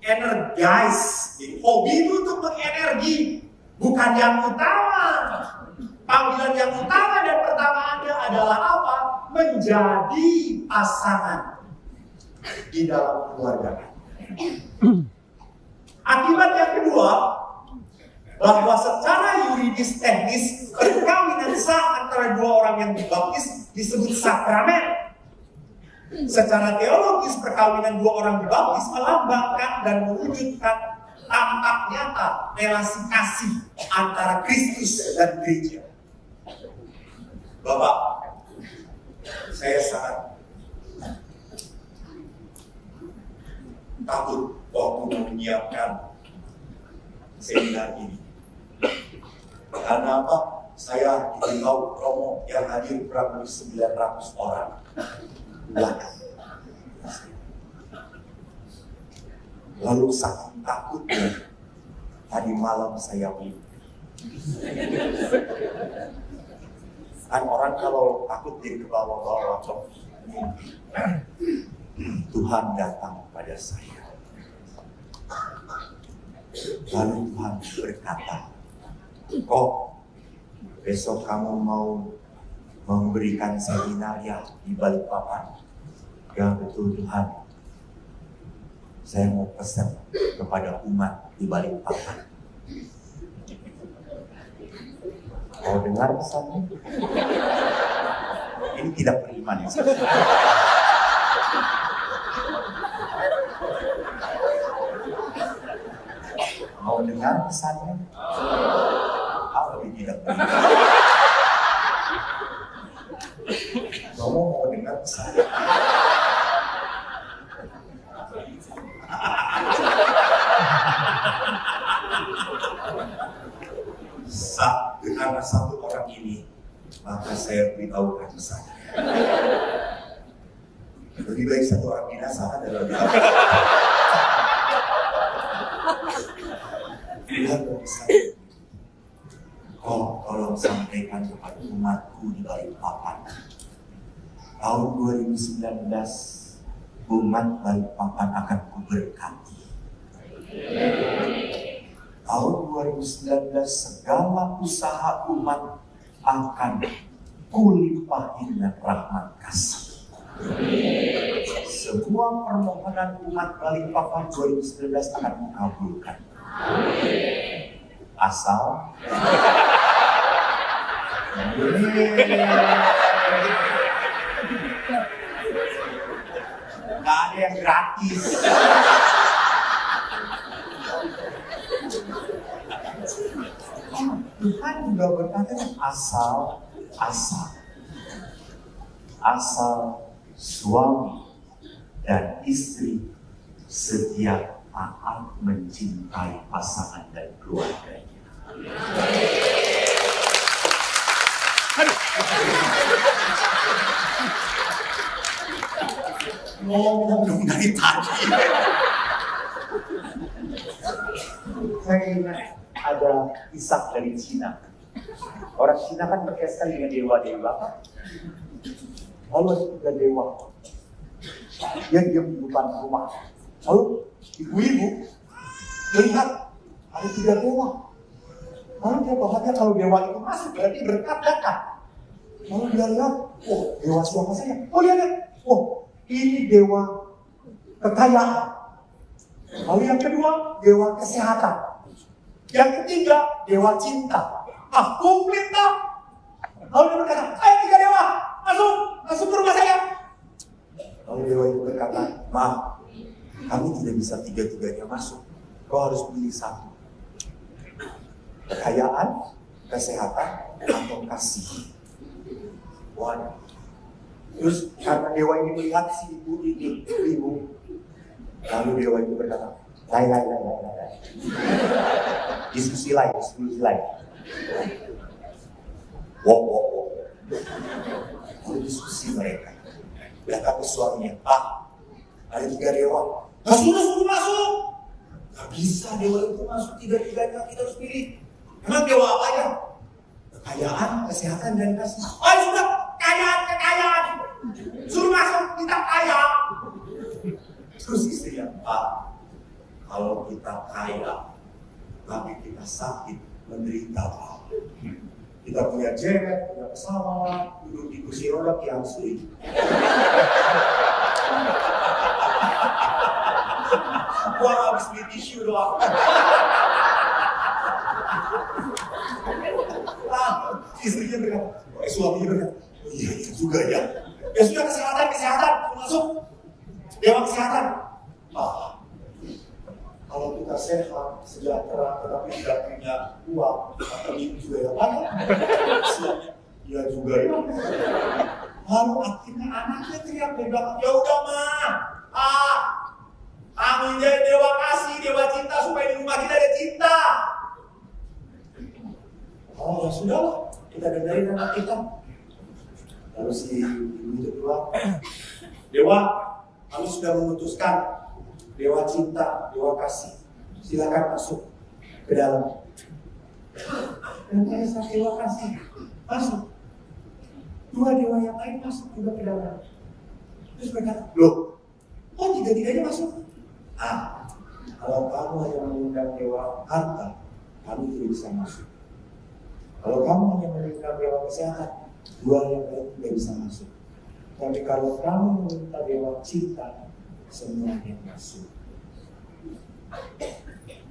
energize. Jadi hobi itu untuk mengenergi, bukan yang utama. Panggilan yang utama dan pertama Anda adalah apa? Menjadi pasangan di dalam keluarga. Akibat yang kedua, bahwa secara yuridis teknis perkawinan sah antara 2 orang yang dibaptis disebut sakramen. Secara teologis perkawinan 2 orang dibaptis melambangkan dan mewujudkan tampak nyata relasi kasih antara Kristus dan gereja. Bapak, saya sangat takut waktu menyiapkan seminar ini. Karena apa? Saya diberitahu promo yang hadir kurang lebih 900 orang. Lalu saking takutnya, tadi malam saya mimpi. Kan orang kalau takut jadi kebawa-bawa mimpi. Tuhan datang pada saya. Lalu Tuhan berkata, "Kok besok kamu mau memberikan seminar ya di Balikpapan. Ya betul Tuhan. Saya mau pesan kepada umat di Balikpapan. Mau dengar pesannya? Ini tidak beriman ya. Mau dengar pesannya? Apa tidak beriman? Kamu mau dengar pesannya? Karena satu orang ini, maka saya beritahukan pesannya. Lebih baik satu orang binasa adalah Tuhan berpesan. Oh, tolong sampaikan kepada umatku di Balikpapan. Tahun 2019, umat Balikpapan akan kuberkati. Tahun 2019 segala usaha umat akan kulimpahi dengan rahmat kasih. Semua permohonan umat Balikpapan 2019 akan mengabulkan. Asal nggak ada yang gratis. Tuhan juga berkata asal suami dan istri setia taat mencintai pasangan dan keluarganya. Ngomong dong dari tadi. Saya ingat ada kisah dari Cina. Orang Cina kan percaya sekali dengan dewa-dewa. Lalu ada 3 dewa. Dia diam di depan rumah. Lalu ibu-ibu melihat ada 3 dewa. Lalu dia bahagia kalau dewa itu masuk berarti berkat datang. Lalu dia lihat, oh dewa siapa saya? Oh dia lihat, oh ini dewa kekayaan. Lalu yang kedua dewa kesehatan. Yang ketiga, dewa cinta. Komplit tak? Lalu dia berkata, ayo 3 dewa, masuk ke rumah saya. Lalu dewa itu berkata, maaf, kami tidak bisa 3-3-nya masuk. Kau harus pilih 1. Kekayaan, kesehatan, atau kasih. Waduh. Terus karena dewa ini melihat si ibu ini, lalu dewa itu berkata, Lai. Diskusi lain. Wow. Lalu diskusi mereka. Datang ke suaminya, ada 3 dewa. Suruh masuk. Gak bisa dewa itu masuk 3-3-nya, kita harus pilih. Emang dewa apa ya? Kekayaan, kesehatan, dan kasih. Oh sudah, kekayaan. Suruh masuk, kita kaya. Terus istrinya, kalau kita kaya, tapi kita sakit, menderita. Kita punya jet, punya pesawat, duduk di kursi roda yang sulit. Gua habis beli tisu doang. Istrinya berkata, suaminya berkata, oh iya juga ya. Ya sudah kesehatan, masuk. Dewa kesehatan. Kalau kita sehat, sejahtera, tetapi tidak punya uang, atau ini juga ya banyak. Ya juga ya. Lalu akhirnya anaknya teriak dari belakang, ya udah mah, kamu jadi dewa kasih, dewa cinta supaya di rumah kita ada cinta. Oh ya sudahlah, kita dengerin anak kita. Lalu si ibu itu keluar, dewa, kamu sudah memutuskan. Dewa cinta, dewa kasih, silakan masuk ke dalam. Dan saya dewa kasih, masuk. 2 dewa yang lain masuk juga ke dalam. Terus berkata, loh, kok 3-3-nya masuk? Kalau kamu hanya mengundang dewa harta, kamu tidak bisa masuk. Kalau kamu hanya meminta dewa kesehatan, dua yang lain tidak bisa masuk. Tapi kalau kamu meminta dewa cinta, semuanya masuk.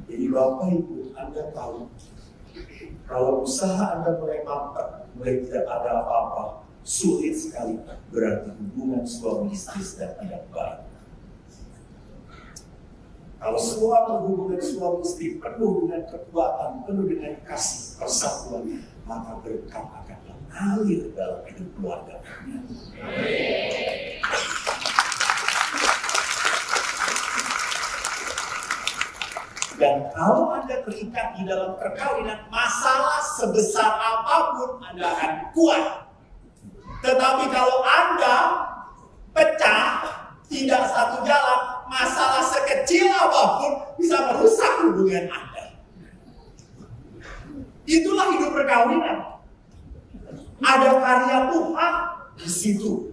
Jadi Bapak Ibu, Anda tahu, kalau usaha Anda mulai mampet, mulai tidak ada apa-apa, sulit sekali, berarti hubungan suami istri sedang tidak baik. Kalau semua hubungan suami istri penuh dengan kekuatan, penuh dengan kasih persatuan, maka berkat akan mengalir dalam hidup keluarga. Dan kalau Anda terikat di dalam perkawinan, masalah sebesar apapun Anda akan kuat. Tetapi kalau Anda pecah, tidak satu jalan, masalah sekecil apapun bisa merusak hubungan Anda. Itulah hidup perkawinan. Ada karya Tuhan di situ.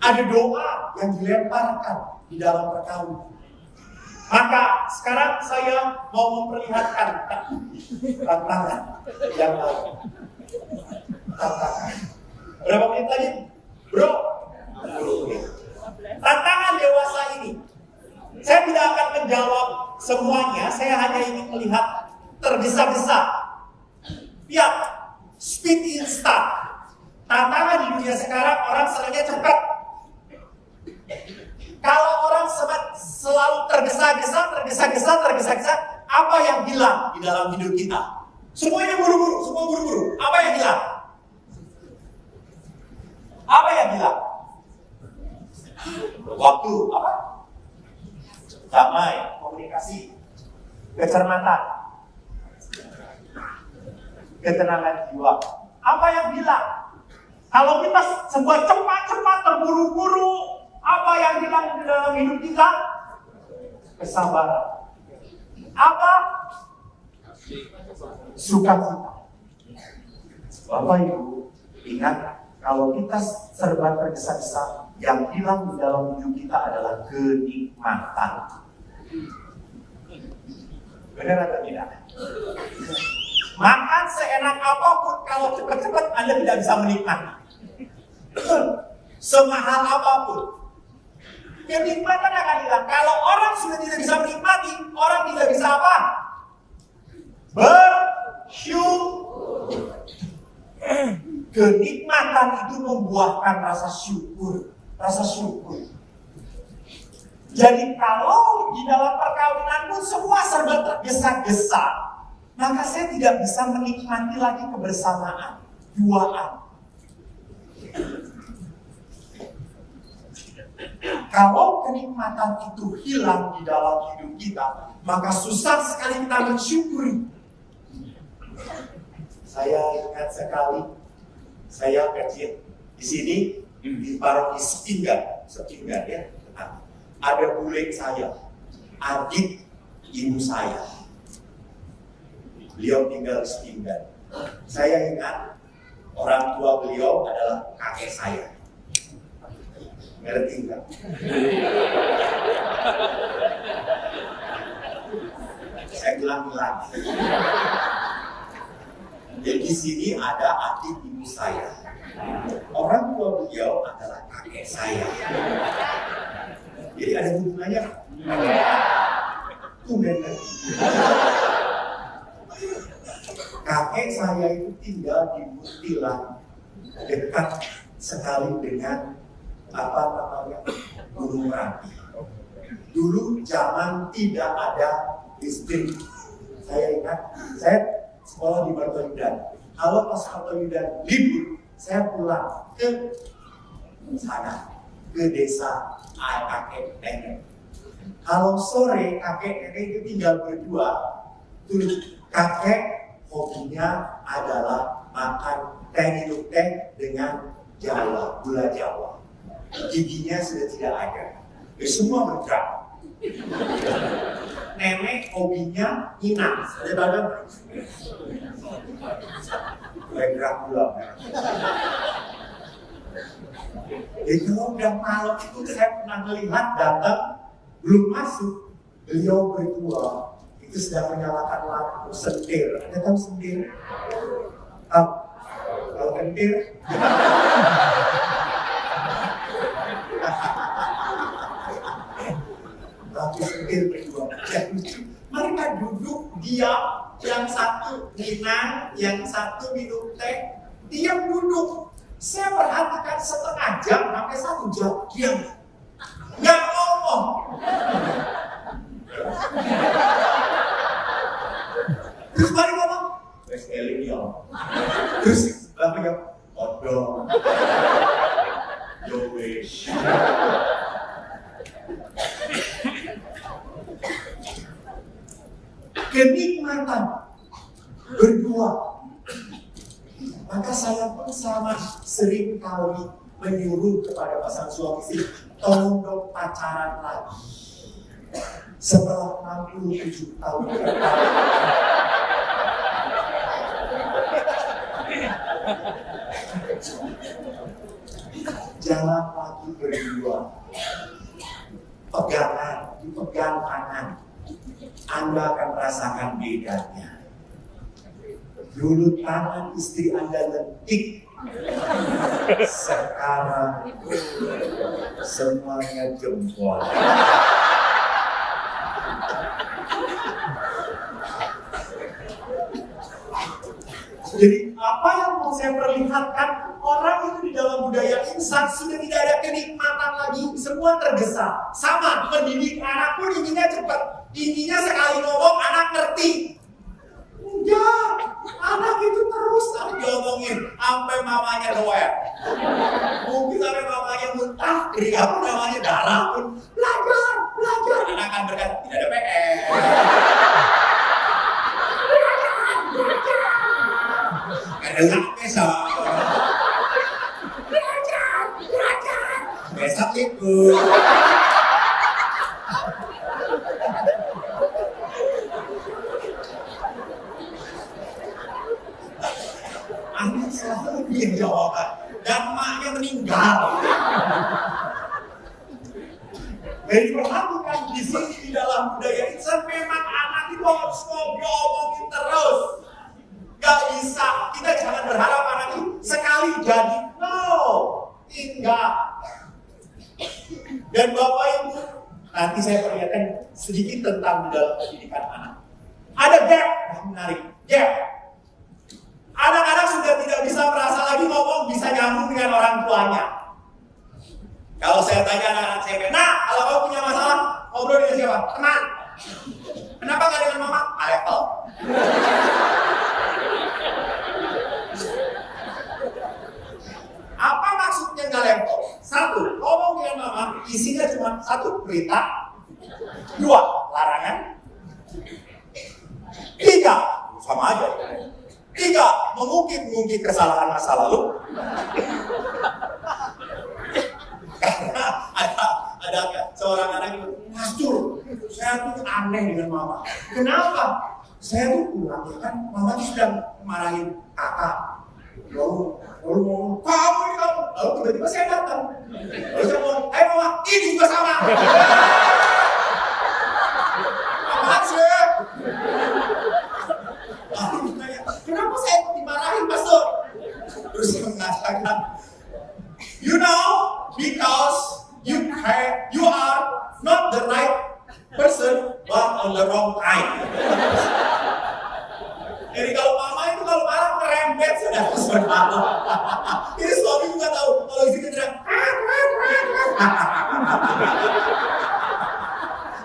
Ada doa yang dilemparkan di dalam perkawinan. Maka sekarang saya mau memperlihatkan tantangan yang lain. Tantangan. Berapa menit lagi? Bro? 10 menit. Tantangan dewasa ini. Saya tidak akan menjawab semuanya, saya hanya ingin melihat tergesa-gesa. Lihat, speed instant. Tantangan di dunia sekarang, orang senangnya cepat. Kalau orang selalu tergesa-gesa, apa yang hilang di dalam hidup kita? Semuanya buru-buru, semua buru-buru. Apa yang hilang? Apa yang hilang? Waktu, apa? Damai, komunikasi, kecermatan, ketenangan jiwa. Apa yang hilang? Kalau kita sebuah cepat-cepat terburu-buru, apa yang hilang di dalam hidup kita? Kesabaran. Apa? Sukacita. Bapak Ibu, ingat, kalau kita serba tergesa-gesa, yang hilang di dalam hidup kita adalah kenikmatan. Benar atau tidak? Makan seenak apapun, kalau cepat-cepat Anda tidak bisa menikmati. Semahal apapun, kenikmatan akan hilang. Kalau orang sudah tidak bisa menikmati, orang tidak bisa apa? Bersyukur. Kenikmatan itu membuahkan rasa syukur. Rasa syukur. Jadi kalau di dalam perkawinan pun semua serba tergesa-gesa, maka saya tidak bisa menikmati lagi kebersamaan, duaan. Kalau kenikmatan itu hilang di dalam hidup kita, maka susah sekali kita mensyukuri. Saya ingat sekali, saya kecil di sini di paroki Sepinggan ya, ada bule saya, adik ibu saya. Beliau tinggal di Sepinggan. Saya ingat orang tua beliau adalah kakek saya. Ngerti nggak? Saya ulang-ulang. Jadi di sini ada adik ibu saya. Orang tua beliau adalah kakek saya. Jadi ada hubungannya? Tumben kan? Kakek saya itu tinggal di Mutilan, dekat sekali dengan Gunung Merapi. Dulu zaman tidak ada listrik. Saya ingat, saya sekolah di Bartolyudan. Kalau pas Bartolyudan libur, saya pulang ke sana, ke desa kakek nenek. Kalau sore kakek nenek itu tinggal berdua. Tuh kakek hobinya adalah makan teh, minum teh dengan Jawa, gula Jawa. Giginya sudah tidak ada. Semua bergerak. Nenek hobinya inang. Ada badan bergerak gula. Jadi kalau udah malam itu saya pernah melihat datang belum masuk, beliau berdua itu itu sedang menyalakan lampu sendir. Anda tahu sendir? Tahu? Tahu kentir? Lampu sendir berdua. Ya, lucu. Mereka duduk diam, yang satu minang, yang satu minum teh, diam duduk. Saya perhatikan setengah jam sampai 1 jam diam, nggak ngomong. Terus balik ngomong, wes eling ya. Terus langsung odong, yo wish. Kenikmatan berdua. Maka saya pun sama sering kali menyuruh kepada pasangan suami istri, tolong dong pacaran lagi. Setelah 67 tahun. Jalan lagi berdua. Pegangan, dipegang tangan. Anda akan merasakan bedanya. Dulu tangan istri Anda lentik, sekarang semuanya jempol. Jadi apa yang mau saya perlihatkan, orang itu di dalam budaya insan sudah tidak ada kenikmatan lagi, semua tergesa. Sama, mendidik anak pun inginnya cepat, inginnya sekali ngomong anak ngerti. Enggak, anak itu terus diomongin sampai mamanya doer. Mungkin sampai mamanya muntah, kering apa namanya darah pun. Belajar. Anak akan berkata tidak ada PR. Kadang besok. Belajar. Besok ikut. Anak selalu bikin jawaban dan maknya meninggal. Jadi perhatikan di sini di dalam budaya insan memang anak itu harus ngomongin terus. Gak bisa, kita jangan berharap anak itu sekali jadi. No, enggak. Dan Bapak Ibu, nanti saya perlihatkan sedikit tentang di dalam pendidikan anak. Ada gap, menarik, gap. Anak-anak sudah tidak bisa merasa lagi ngomong bisa nyambung dengan orang tuanya. Kalau saya tanya anak-anak saya, nah kalau kamu punya masalah, ngobrol dengan siapa? Teman. Kenapa gak dengan mama? Level. Apa maksudnya gak level? 1, ngomong dengan mama, isinya cuma 1, perintah. 2, larangan. 3, sama aja. 3, mengungkit kesalahan masa lalu. Karena ada seorang anak itu, Pastor, saya tuh aneh dengan mama. Kenapa? Saya tuh pulang, ya kan, mama tuh sedang marahin kakak. Lalu ngomong, kamu ini kamu. Lalu tiba-tiba saya datang. Lalu saya ngomong, mama, ini juga sama. Apaan sih? Lalu ditanya, kenapa saya dimarahin, Pastor? Terus saya mengatakan, you know, because you are not the right person, but on the wrong time. Jadi kalau mama itu kalau marah merembet saudara-saudara. Ini suami juga tahu kalau istri teriak,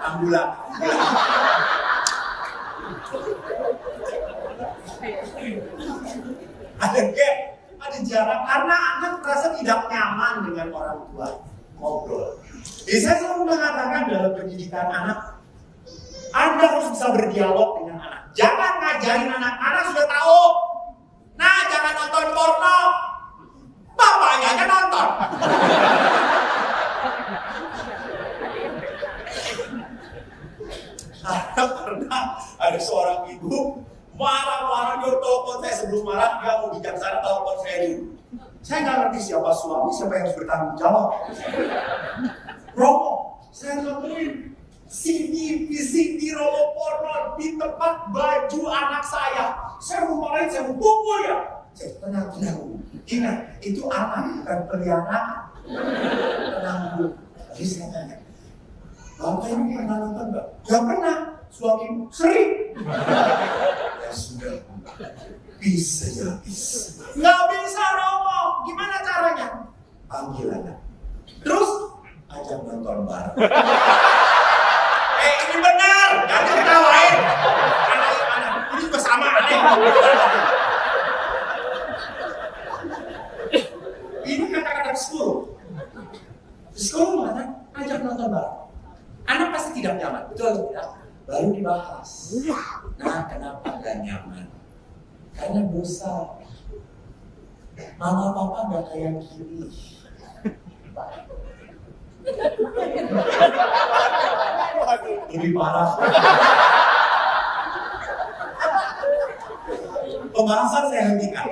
ambulan. Ada gap, ada jarak karena anak merasa tidak nyaman dengan orang tua ngobrol. Jadi saya selalu mengatakan dalam pendidikan anak, Anda harus bisa berdialog dengan anak. Jangan ngajarin anak sudah tahu. Nah, jangan nonton porno. Bapaknya aja nonton. Karena ada seorang ibu marah-marah dia telepon saya sebelum marah dia mau bijaksana telepon saya dulu. Saya nggak ngerti siapa suami, siapa yang harus bertanggung jawab. Romo, saya ngelakuin. CD, VCD, robot porno di tempat baju anak saya. Saya mau marahin, saya mau pukul ya. Tenang. Ingat, itu anak, bukan peliharaan. Tenang dulu. Jadi saya tanya, Bapak ini pernah nonton nggak? Gak pernah. Suamimu sering. Ya sudah. Bisa ya, bisa. Nggak bisa, Romo. Gimana caranya? Panggil anak. Terus, ajak nonton bareng. Ini benar. Jangan ketawain. Anak. Ini juga sama aneh. Ini kata-kata psikolog. Psikolog mana? Ajak nonton bareng. Anak pasti tidak nyaman, betul tidak? Baru dibahas. Nah, kenapa gak nyaman? Karena dosa. Mama papa gak kayak gini. Lebih parah. Pembahasan saya hentikan.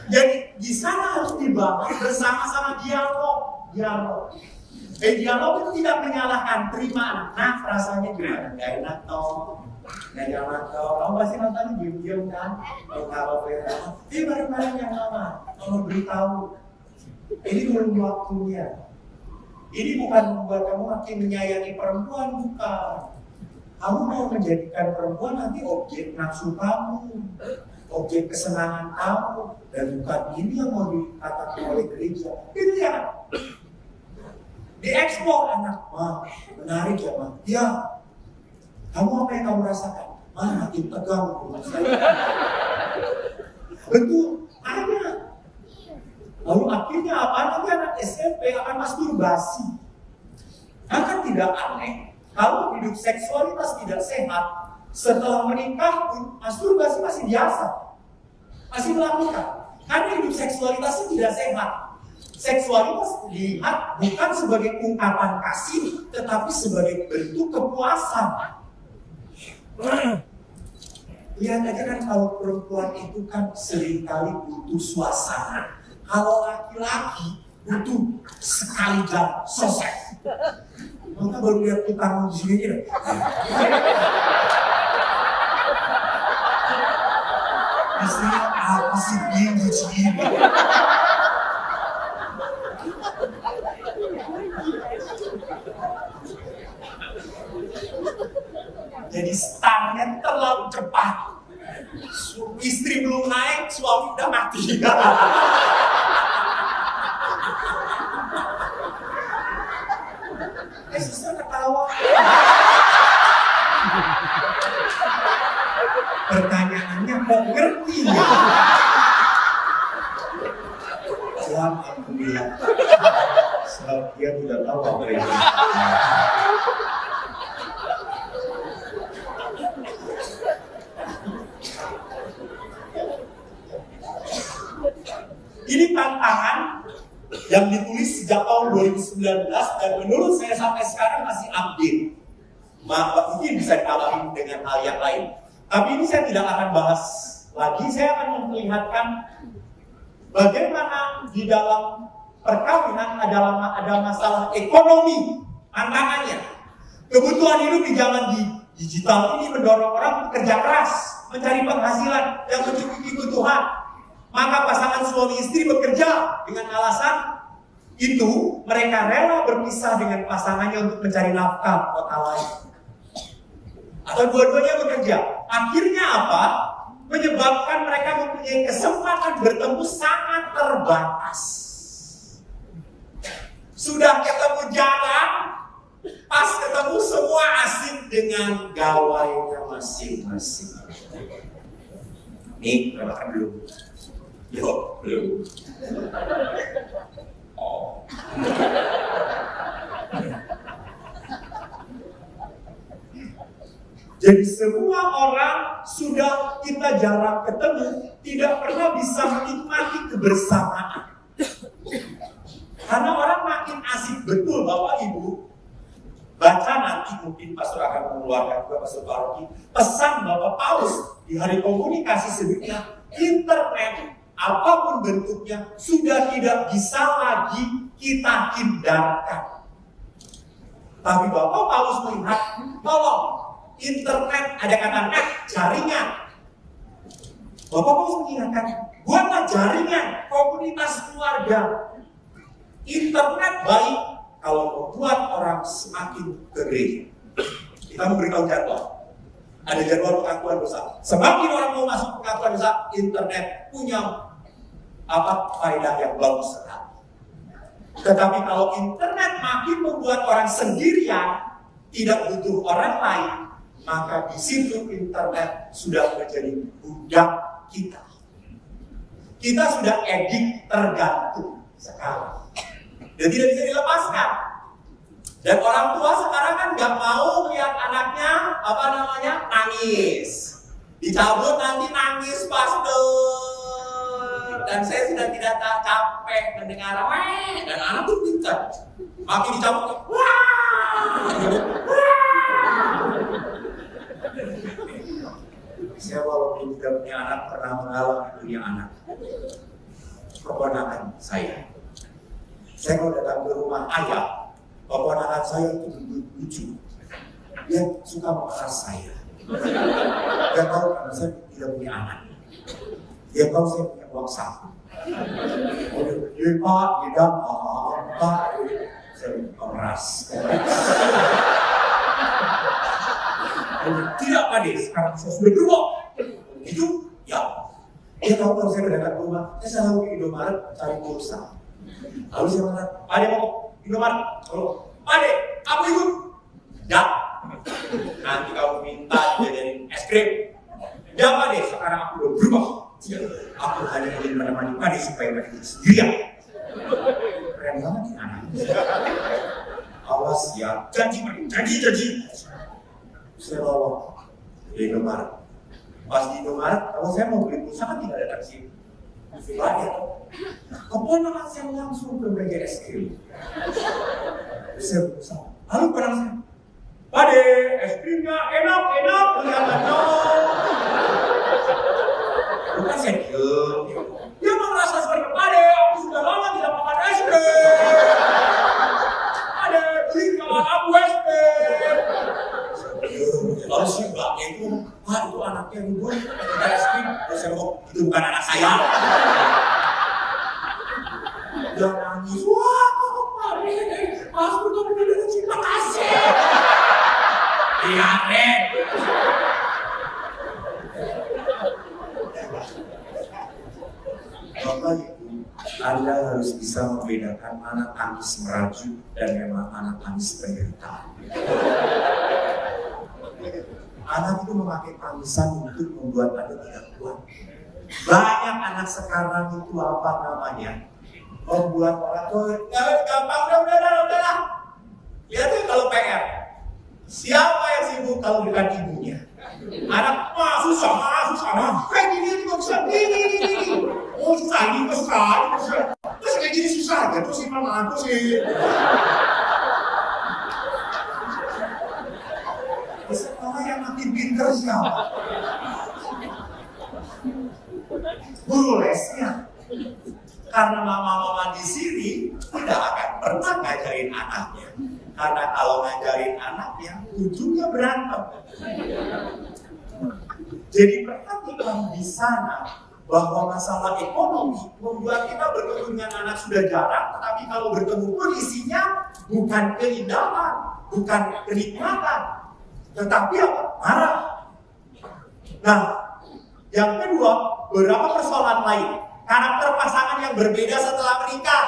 Jadi di sana harus dibahas bersama-sama dialog. Dialog itu tidak menyalahkan, terima. Nah, rasanya gimana? Gak enak toh. Kamu pasti nonton diam-diam kan? Kalau bareng-bareng yang lama. Kalau beritahu, ini belum waktunya. Ini bukan membuat kamu makin menyayangi perempuan, bukan. Kamu mau menjadikan perempuan nanti objek nafsu kamu, objek kesenangan kamu, dan bukan ini yang mau dikatakan oleh gereja. Itu ya. Diekspor anak, mah menarik ya mah. Ya, kamu apa yang kamu rasakan? Mah makin tegang rumah saya. Betul, ada. Lalu akhirnya apa? Nanti anak SMP akan masturbasi. Akan tidak aneh kalau hidup seksualitas tidak sehat. Setelah menikah pun masturbasi masih biasa, masih melakukan. Karena hidup seksualitasnya tidak sehat. Seksualitas dilihat bukan sebagai ungkapan kasih, tetapi sebagai bentuk kepuasan. Lihat aja kan kalau perempuan itu kan seringkali butuh suasana. Kalau laki-laki butuh sekali jam selesai. Maka baru lihat tukang di sini aja. Istrinya apa sih ini segini? Jadi startnya terlalu cepat. Istri belum naik, suami udah mati. Suster ketawa. Pertanyaannya kok ngerti ya? Alhamdulillah. Sebab dia tidak tahu apa itu. Ini tantangan yang ditulis sejak tahun 2019 dan menurut saya sampai sekarang masih update. Mungkin bisa ditambahin dengan hal yang lain. Tapi ini saya tidak akan bahas lagi. Saya akan memperlihatkan bagaimana di dalam perkawinan ada masalah ekonomi, tantangannya. Kebutuhan hidup di zaman digital ini mendorong orang bekerja keras, mencari penghasilan yang mencukupi kebutuhan. Maka pasangan suami istri bekerja dengan alasan itu mereka rela berpisah dengan pasangannya untuk mencari nafkah kota lain. Atau dua-duanya bekerja. Akhirnya apa? Menyebabkan mereka mempunyai kesempatan bertemu sangat terbatas. Sudah ketemu jarang, pas ketemu semua asik dengan gawainya masing-masing. Nih, makan belum? Yo, belum. Oh. Jadi semua orang sudah kita jarang ketemu, tidak pernah bisa menikmati kebersamaan. Karena orang makin asik betul Bapak Ibu. Baca nanti mungkin pastor akan mengeluarkan juga pastor paroki pesan Bapak Paus di hari komunikasi sedunia, internet apapun bentuknya sudah tidak bisa lagi kita hindarkan. Tapi Bapak Paulus melihat bahwa internet, ada kata net, jaringan. Bapak Paulus mengingatkan, buatlah jaringan, komunitas keluarga. Internet baik kalau membuat orang semakin ke gereja. Kita memberitahu jadwal. Ada jadwal pengakuan dosa. Semakin orang mau masuk pengakuan dosa, internet punya faedah yang bagus sekali. Tetapi kalau internet makin membuat orang sendirian, tidak butuh orang lain, maka di situ internet sudah menjadi budak kita. Kita sudah edik tergantung sekarang. Dan tidak bisa dilepaskan. Dan orang tua sekarang kan nggak mau melihat anaknya nangis. Dicabut nanti nangis pastor. Dan saya sudah tidak capek mendengar dan anak tuh pintar. Makin dicabut, Saya walaupun tidak punya anak pernah mengalami punya anak. Keponakan saya kalau datang ke rumah ayah, keponakan saya itu lucu. Dia suka memeras saya. Dia tahu karena saya tidak punya anak. Dia tahu saya punya uang saku. Dia Pak, tidak apa, saya memeras. Tidak Pak Des, sekarang saya sudah berubah. Itu, ya. Dia tahu kalau saya datang ke rumah, saya selalu ke Indomaret cari pulsa. Lalu saya mengatakan, Pak Des mau Indomaret? Pak Des, aku ikut. Ya. Nanti kamu minta diajarin es krim. Ya Pak Des, sekarang aku udah berubah. Aku hanya ingin menemani Pak Des supaya Pak Des sendirian. Keren banget ini anak. Awas ya, janji. Saya bawa di Indomaret. Pas di Indomaret, kalau saya mau beli pulsa kan tinggal datang sini. Banyak. Keponakan saya langsung ke meja es krim. Saya berusaha. Lalu keponakan saya, Pak De, es krimnya enak, kelihatan dong. Bukan saya diem. Dia merasa seperti Pak De, aku sudah lama tidak makan es krim. Pak De, beli kawan aku es krim. Lalu si mbaknya itu, Pak itu anaknya ribut, minta es krim. Terus saya ngomong, itu bukan anak saya. Dia nangis, wah Pak De, aku benar-benar terima kasih. Iya, Ren. Bapak Ibu, Anda harus bisa membedakan mana tangis merajuk dan memang anak tangis penderitaan. Anak itu memakai tangisan untuk membuat Anda tidak kuat. Banyak anak sekarang itu membuat orang tuh gampang, udahlah. Lihatnya kalau PR. Siapa yang sibuk kalau bukan ibunya? Anak susah. Kayak gini kok bisa gini. Oh susah. Terus kayak gini susah aja. Terus si mama aku sih. Terus orang yang makin pinter siapa? Guru lesnya. Karena mama-mama di sini tidak akan pernah ngajarin anaknya. Karena kalau ngajarin anaknya, ujungnya berantem. Jadi perhatikan di sana bahwa masalah ekonomi membuat kita bertemu dengan anak sudah jarang, tetapi kalau bertemu pun isinya bukan keindahan, bukan kenikmatan, tetapi apa? Marah. Nah, yang kedua, beberapa persoalan lain. Karakter pasangan yang berbeda setelah menikah.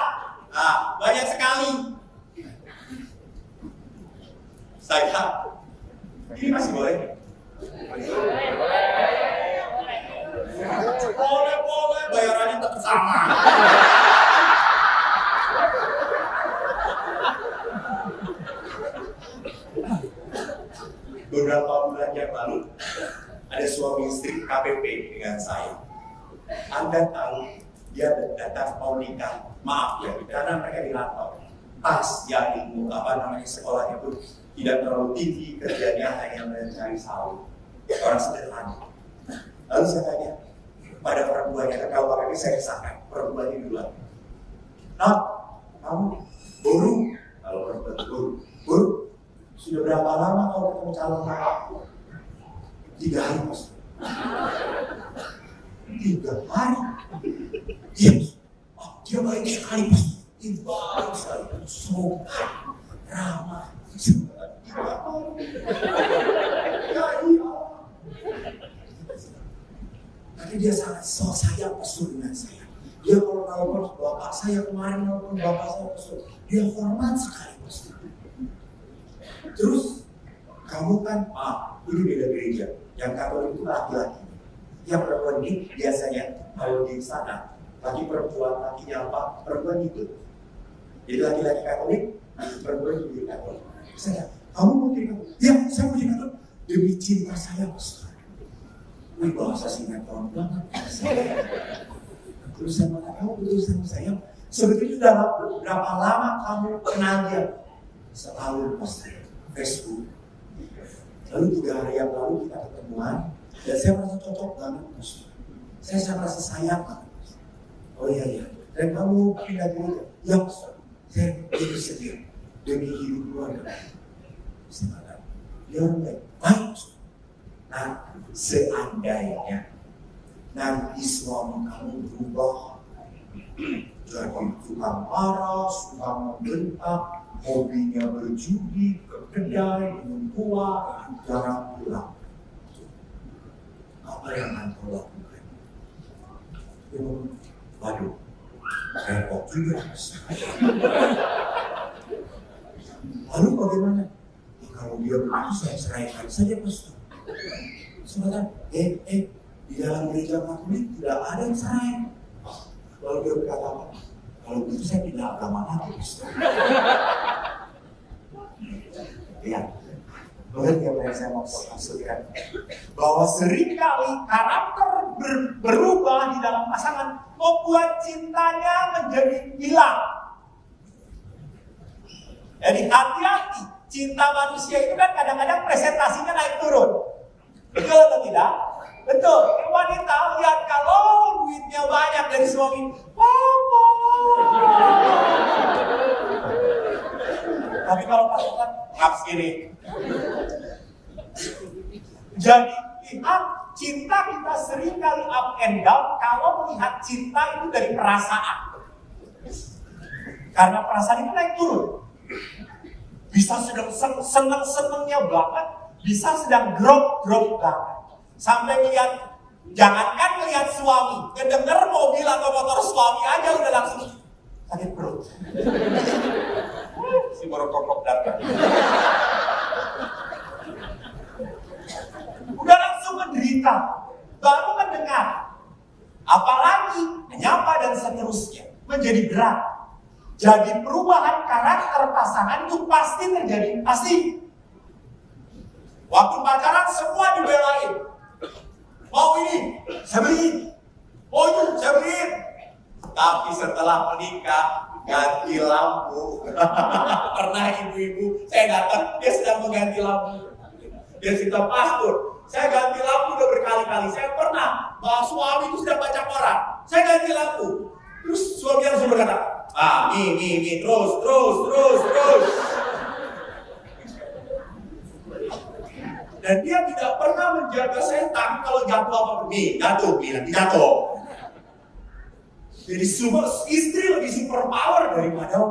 Nah, banyak sekali. Saya, ini masih boleh? Boleh, bayarannya tetap sama. Beberapa bulan yang lalu, ada suami istri KPP dengan saya. Anda tahu, dia datang mau nikah, maaf ya, karena mereka di rantau. Tas yang sekolahnya pun tidak terlalu tinggi, kerjanya hanya mencari sahur. Orang sederhana. Lalu saya tanya pada perempuannya, kalau KPP saya kesahkan, perempuannya duluan. Nah, kamu selama 3 hari pastor. 3 hari. Dia baik sekali pastor. Dia baik sekali. Sopan, ramah. Tapi dia sangat sayang pastor dengan saya. Dia kalau nelfon bapak saya kemarin nelfon bapak saya pastor. Dia hormat sekali pastor. Terus kamu kan, ini beda gereja. Yang Katolik itu laki-laki. Yang perempuan ini biasanya kalau di sana laki perempuan, lakinya apa? Perempuan itu. Jadi laki-laki Katolik, perempuan jadi Katolik. Saya, kamu mau jadi Katolik? Ya, saya mau jadi Katolik. Demi cinta saya pastor. Wih, bahasa sinetron banget. Terus saya bilang, kamu betul sama saya. Sebetulnya dalam berapa lama kamu kenal dia? Setahun pastor. Facebook. Lalu 3 hari yang lalu kita ketemuan dan saya merasa cocok banget pastor. Saya merasa sayang banget. Oh iya. Dan kamu pindah gereja? Ya pastor. Saya jadi sedih demi hidup keluarga. Saya dia orang baik. Baik. Nah, seandainya nanti suami kamu berubah jadi tukang marah, suka membentak, hobinya berjudi, ke kedai, minum tua, jarang pulang. Apa yang akan kau lakukan? Waduh, repot juga. Lalu bagaimana? Kalau dia begitu saya serahkan saja pastor. Sebentar, di dalam gereja Katolik tidak ada yang cerai. Lalu dia berkata apa? Kalau begitu saya pindah agama lagi pastor. Ya, mengerti apa yang saya maksudkan? Bahwa seringkali karakter berubah di dalam pasangan membuat cintanya menjadi hilang. Jadi hati-hati, cinta manusia itu kan kadang-kadang presentasinya naik turun. Betul atau tidak? Betul. Wanita lihat kalau duitnya banyak dari suami, Papa. Tapi kalau pasangan ngap sendiri. Jadi lihat cinta kita sering kali up and down kalau melihat cinta itu dari perasaan. Karena perasaan itu naik turun. Bisa sedang seneng-senengnya banget, bisa sedang drop banget. Sampai lihat, jangankan lihat suami, ngedenger mobil atau motor suami aja udah langsung sakit perut. Si borokokok datang. Udah langsung menderita, baru mendengar. Apalagi menyapa dan seterusnya, menjadi berat. Jadi perubahan karakter pasangan itu pasti terjadi, pasti. Waktu pacaran semua dibelain. Mau ini, saya beliin. Mau itu, saya beliin. Tapi setelah menikah, ganti lampu. Pernah ibu-ibu, saya datang, dia sedang mengganti lampu. Dia cerita, pastor, saya ganti lampu udah berkali-kali. Saya pernah, bahwa suami itu sedang baca koran. Saya ganti lampu. Terus suami langsung berkata, terus. Dan dia tidak pernah menjaga setan kalau jatuh apa-apa. Nanti jatuh. Jadi semua istri lebih super power daripada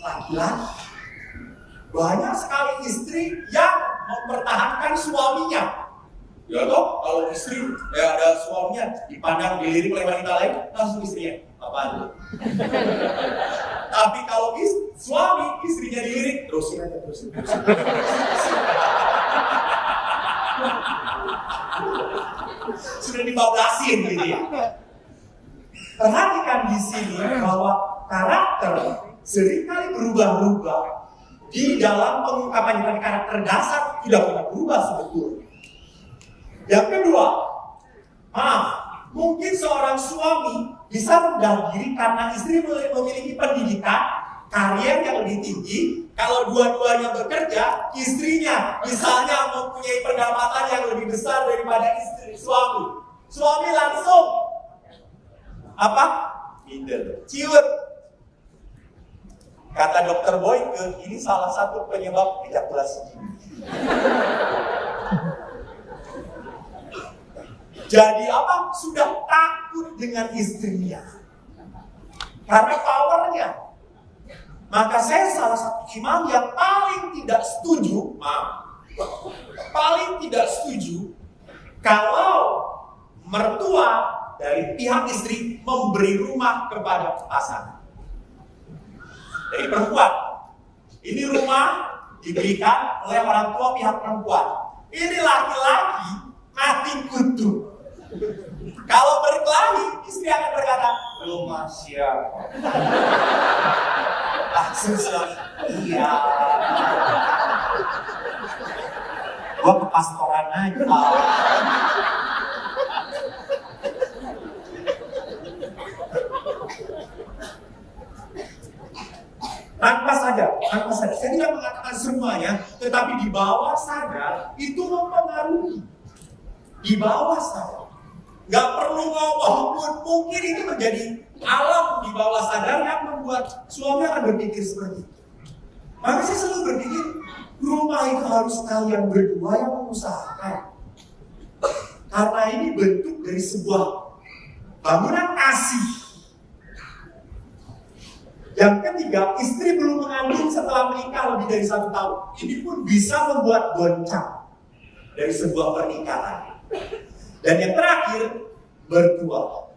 laki-laki. Banyak sekali istri yang mempertahankan suaminya. Ya toh, kalau istri ada suaminya dipandang dilirik oleh wanita lain, langsung istrinya apaan? Tapi kalau suami istrinya dilirik, terusin. Sudah dibablasin gitu ya. Perhatikan di sini bahwa karakter seringkali berubah-ubah di dalam pengungkapannya, tapi karakter dasar tidak pernah berubah sebetulnya. Yang kedua, mungkin seorang suami bisa rendah diri karena istri memiliki pendidikan, karir yang lebih tinggi. Kalau dua-duanya bekerja, istrinya misalnya mempunyai pendapatan yang lebih besar daripada istri suami. Suami langsung minder, ciut. Kata dokter Boyke, ini salah satu penyebab ejakulasi dini. Jadi apa? Sudah takut dengan istrinya. Karena powernya. Maka saya salah satu imam yang paling tidak setuju, paling tidak setuju kalau mertua dari pihak istri memberi rumah kepada pasangan. Dari perempuan. Ini rumah diberikan oleh orang tua pihak perempuan. Ini laki-laki mati kutu. Kalau berkelahi, istri akan berkata, rumah siapa? Langsung suami, iya. Gua ke pastoran aja. Tanpa sadar. Saya tidak mengatakan semuanya, tetapi di bawah sadar itu mempengaruhi. Di bawah sadar. Gak perlu ngomong pun, mungkin itu menjadi alam di bawah sadar yang membuat suami akan berpikir seperti itu. Maka saya selalu berpikir, rumah itu harus kalian berdua yang mengusahakan. Karena ini bentuk dari sebuah bangunan kasih. Yang ketiga, istri belum mengandung setelah menikah lebih dari 1 tahun. Ini pun bisa membuat goncang dari sebuah pernikahan. Dan yang terakhir, bertua.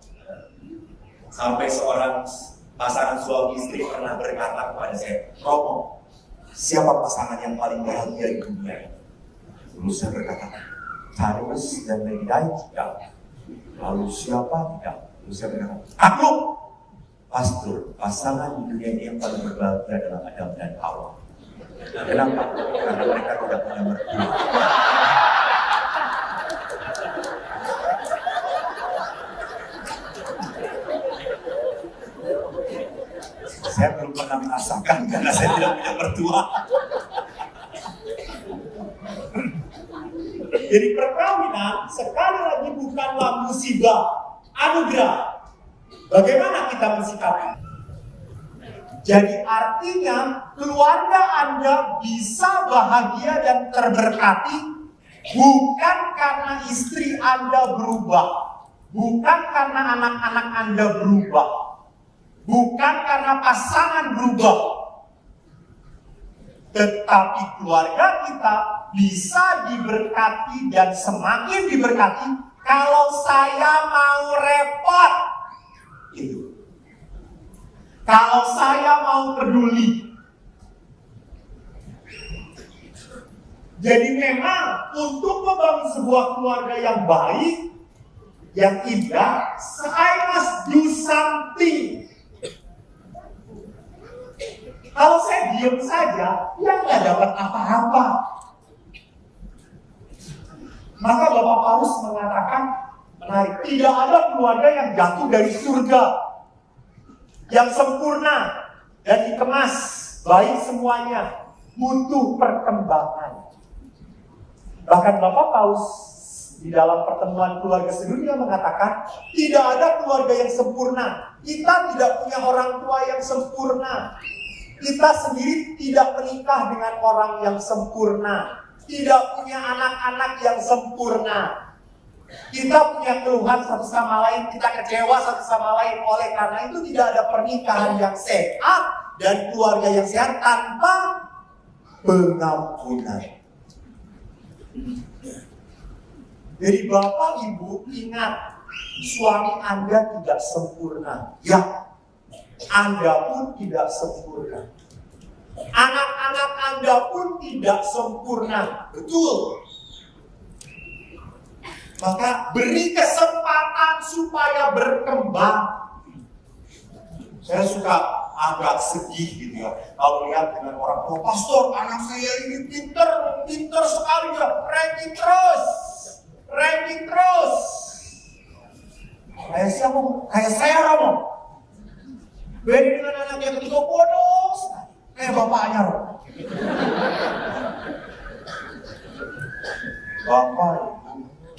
Sampai seorang pasangan suami istri pernah berkata kepada saya, Romo, siapa pasangan yang paling bahagia di dunia ini? Lalu saya berkata, Charles dan Lady Di tidak. Lalu siapa tidak? Lalu saya berkata, aku! Pastor, pasangan di dunia ini yang paling berbahagia adalah Adam dan Hawa. Kenapa? Karena mereka tidak punya mertua. Saya belum pernah merasakan karena saya tidak punya mertua. Jadi perkawinan sekali lagi bukanlah musibah, anugerah. Bagaimana kita mensikapi? Jadi artinya keluarga Anda bisa bahagia dan terberkati bukan karena istri Anda berubah, bukan karena anak-anak Anda berubah, bukan karena pasangan berubah, tetapi keluarga kita bisa diberkati dan semakin diberkati kalau saya mau repot. Itu. Kalau saya mau peduli. Jadi memang untuk membangun sebuah keluarga yang baik, yang indah, I must do something. Kalau saya diam saja, ya nggak dapat apa-apa. Maka Bapak Paulus mengatakan, menarik, tidak ada keluarga yang jatuh dari surga, yang sempurna dan dikemas baik semuanya, butuh perkembangan. Bahkan Bapak Paulus di dalam pertemuan keluarga sedunia mengatakan, tidak ada keluarga yang sempurna. Kita tidak punya orang tua yang sempurna. Kita sendiri tidak menikah dengan orang yang sempurna. Tidak punya anak-anak yang sempurna. Kita punya keluhan satu sama lain, kita kecewa satu sama lain. Oleh karena itu tidak ada pernikahan yang sehat dan keluarga yang sehat tanpa pengampunan. Jadi Bapak Ibu ingat, suami Anda tidak sempurna. Ya, Anda pun tidak sempurna. Anak-anak Anda pun tidak sempurna. Betul. Maka beri kesempatan supaya berkembang. Saya suka agak sedih gitu ya, kalau lihat dengan orang tua, pastor, anak saya ini pinter sekali ya, ranking terus. Kayak siapa? Kayak saya, Romo. Beda dengan anak yang ketiga, bodoh. Kayak bapaknya, Romo. Bapak,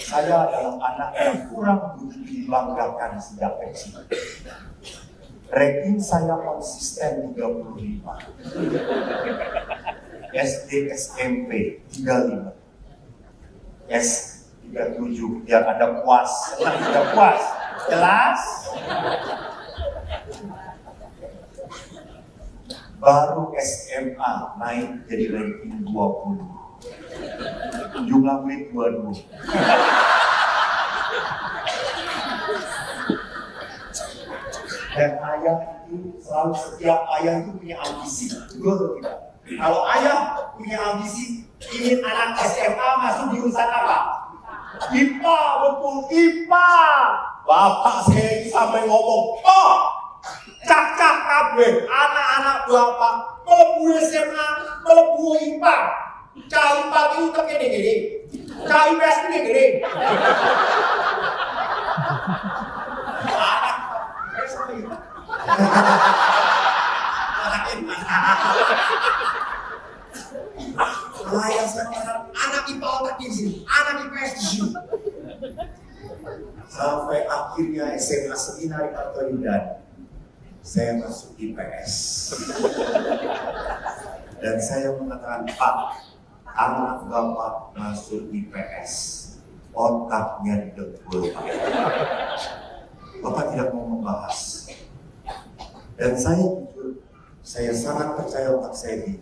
saya adalah anak yang kurang dibanggakan sejak kecil. Ranking saya konsisten 35. SD, SMP 35. S37 yang ada puas. Tidak puas. Jelas? Baru SMA naik jadi ranking 20. Jumlah murid 22. Dan ayah itu selalu, setiap ayah itu punya ambisi. Betul atau tidak? Kalau ayah punya ambisi, ingin anak SMA masuk jurusan apa? IPA, betul, IPA. Bapak saya sampai ngomong, oh, cak-cak kabeh, anak-anak bapak melebu SMA, melebu IPA. Cai pagi itu gede-gede, cai IPS gede-gede. Ayah sekarang anak IPA otak di sini, anak IPS di sini. Sampai akhirnya SMA Seminari Kartoyudan, saya masuk IPS. Dan saya mengatakan, Pak, anak bapak masuk IPS, otaknya debel. Bapak tidak mau membahas. Dan saya jujur, saya sangat percaya otak saya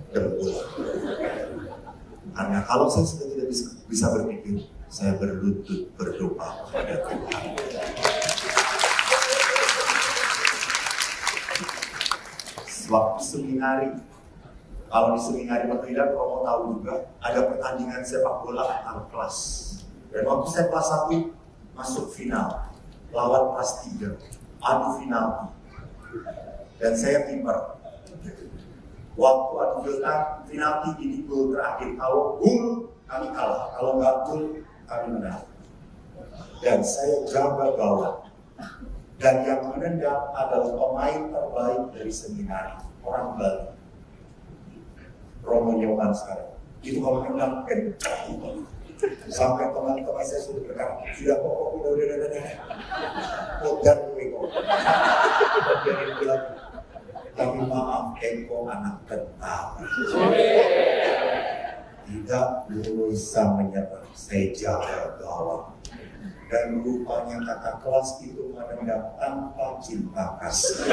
debel. Karena kalau saya sudah tidak bisa berpikir, saya berlutut berdoa kepada Tuhan. Waktu seminari, kalau di seminari Kartoyudan, kalau mau tahu juga, ada pertandingan sepak bola antar kelas. Dan waktu saya kelas 1 masuk final, lawan kelas 3, adu final. Dan saya kiper. Waktu adu penalti ini gol terakhir, kalau gol kami kalah, kalau nggak gol kami menang. Dan saya jaga gawang. Dan yang menendang adalah pemain terbaik dari seminari, orang Bali, Romo Yohan sekarang. Itu kalau menendang kencang. Sampai teman-teman saya sudah berkata, sudah pokok, udah. Kodan gue kok. Jadi bilang, tapi maaf, engkau anak tentara. Tidak bisa menyerang, saya jaga gawang. Dan rupanya kakak kelas itu menendang tanpa cinta kasih.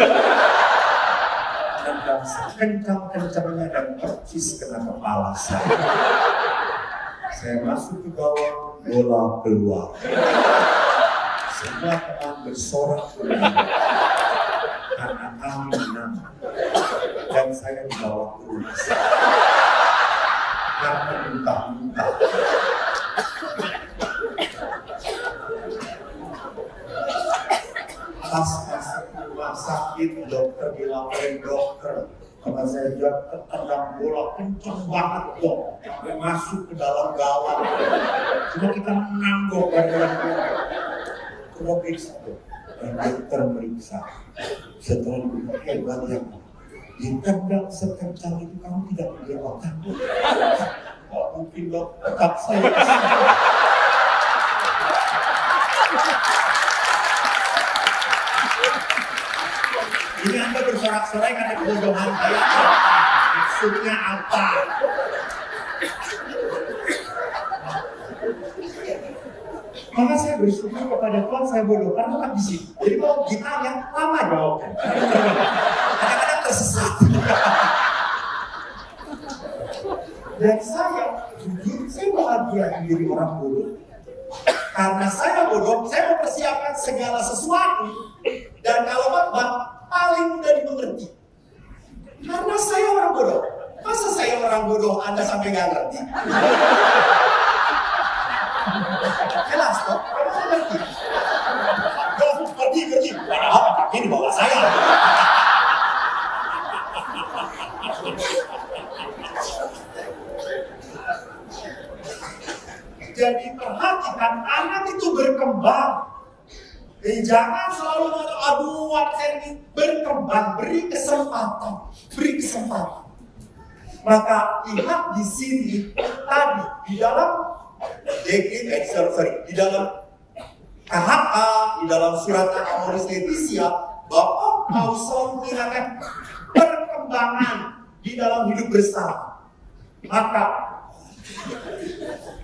Menendang sekencang-kencangnya dan persis kena kepala saya. Saya masuk ke gawang, bola keluar. Semua teman bersorak karena kami menang. Dan saya dibawa ke rumah karena muntah-muntah. Pas masuk rumah sakit, dokter dilaporin dokter. Teman saya juga ketendang bola kenceng banget dok, sampai masuk ke dalam gawang. Cuma kita menang dok, gara-gara coba periksa dok. Dan dokter meriksa. Setelah itu hebat ya, ditendang sekencang itu kamu tidak punya otak. Kalau mungkin dok, otak saya. Ini Anda bersorak-sorai karena kebodohan saya. Maksudnya apa? Maka saya bersyukur kepada Tuhan, saya bodoh karena kan di sini. Jadi kalau ditanya, lama jawabnya. Kadang-kadang tersesat. Dan saya, jujur, saya bahagia menjadi orang bodoh. Karena saya bodoh, saya mempersiapkan segala sesuatu. Dan kalau khotbah, paling mudah dimengerti. Karena saya orang bodoh. Masa saya orang bodoh, Anda sampai nggak ngerti? Jelas kok, kamu ngerti. Pergi. Padahal kaki di bawah saya. Jadi perhatikan, anak itu berkembang. Jangan selalu mengatakan, aduh, saya ini berkembang, beri kesempatan. Maka lihat di sini tadi di dalam di dalam KHK, di dalam surat Amoris Laetitia, bahwa Paus selalu mengingatkan perkembangan di dalam hidup bersama.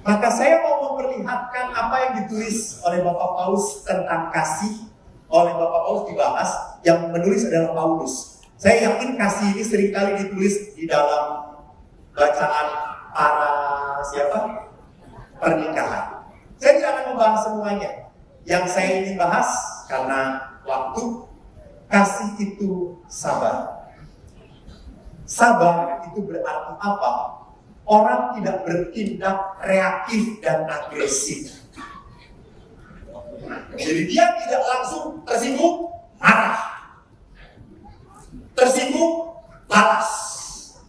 Maka saya mau memperlihatkan apa yang ditulis oleh Bapak Paus tentang kasih. Oleh Bapak Paus dibahas, yang menulis adalah Paulus. Saya yakin kasih ini seringkali ditulis di dalam bacaan para pernikahan. Saya tidak akan membahas semuanya. Yang saya ingin bahas karena waktu, kasih itu sabar. Sabar itu berarti apa? Orang tidak bertindak reaktif dan agresif. Jadi dia tidak langsung tersinggung, marah. Tersinggung, balas.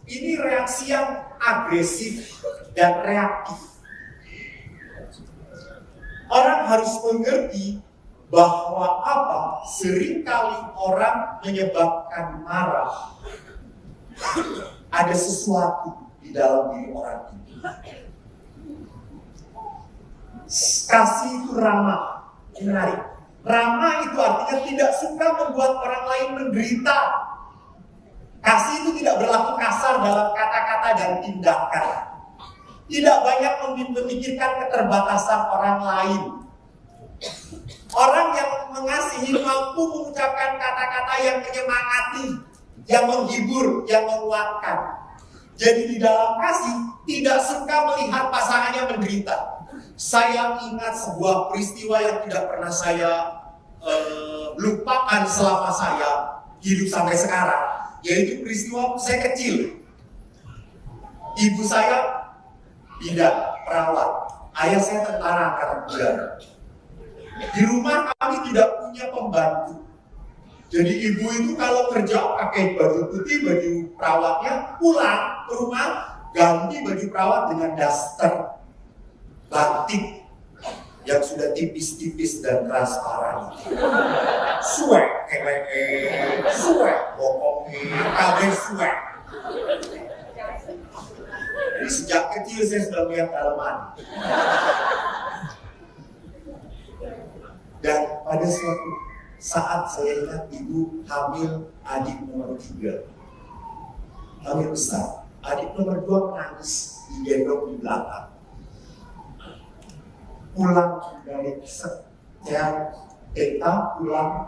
Ini reaksi yang agresif dan reaktif. Orang harus mengerti bahwa seringkali orang menyebabkan marah. Ada sesuatu di dalam diri orang itu. Kasih itu ramah, menarik. Ramah itu artinya tidak suka membuat orang lain menderita. Kasih itu tidak berlaku kasar dalam kata-kata dan tindakan. Tidak banyak memikirkan keterbatasan orang lain. Orang yang mengasihi mampu mengucapkan kata-kata yang menyemangati, yang menghibur, yang menguatkan. Jadi di dalam kasih tidak suka melihat pasangannya menderita. Saya ingat sebuah peristiwa yang tidak pernah saya lupakan selama saya hidup sampai sekarang. Yaitu peristiwa saya kecil. Ibu saya bidan, perawat. Ayah saya tentara angkatan udara. Di rumah kami tidak punya pembantu. Jadi ibu itu kalau kerja pakai baju putih, baju perawatnya, pulang ke rumah ganti baju perawat dengan daster batik yang sudah tipis-tipis dan transparan. Suek, suek, bokongnya, kabeh suek. Jadi sejak kecil saya sudah melihat dalaman. Dan pada suatu saat saya ingat ibu hamil adik nomor 3. Hamil besar. Adik nomor 2 menangis digendong di belakang. Pulang dari sekian kita pulang,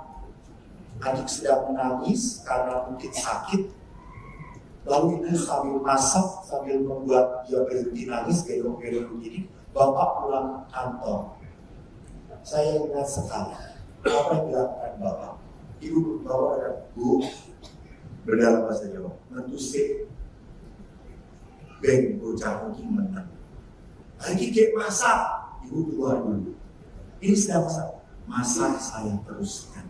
adik sedang menangis karena mungkin sakit. Lalu ibu sambil masak, sambil membuat dia berhenti nangis, gendong-gendong begini. Bapak pulang kantor. Saya ingat sekali apa yang dilakukan Bapak. Ibu bawa dan Bu, benar bahasa Jawa, mentusik beng bocah mungkin menang. Lagi kayak masak, ibu keluar dulu. Ini sedang masak saya teruskan.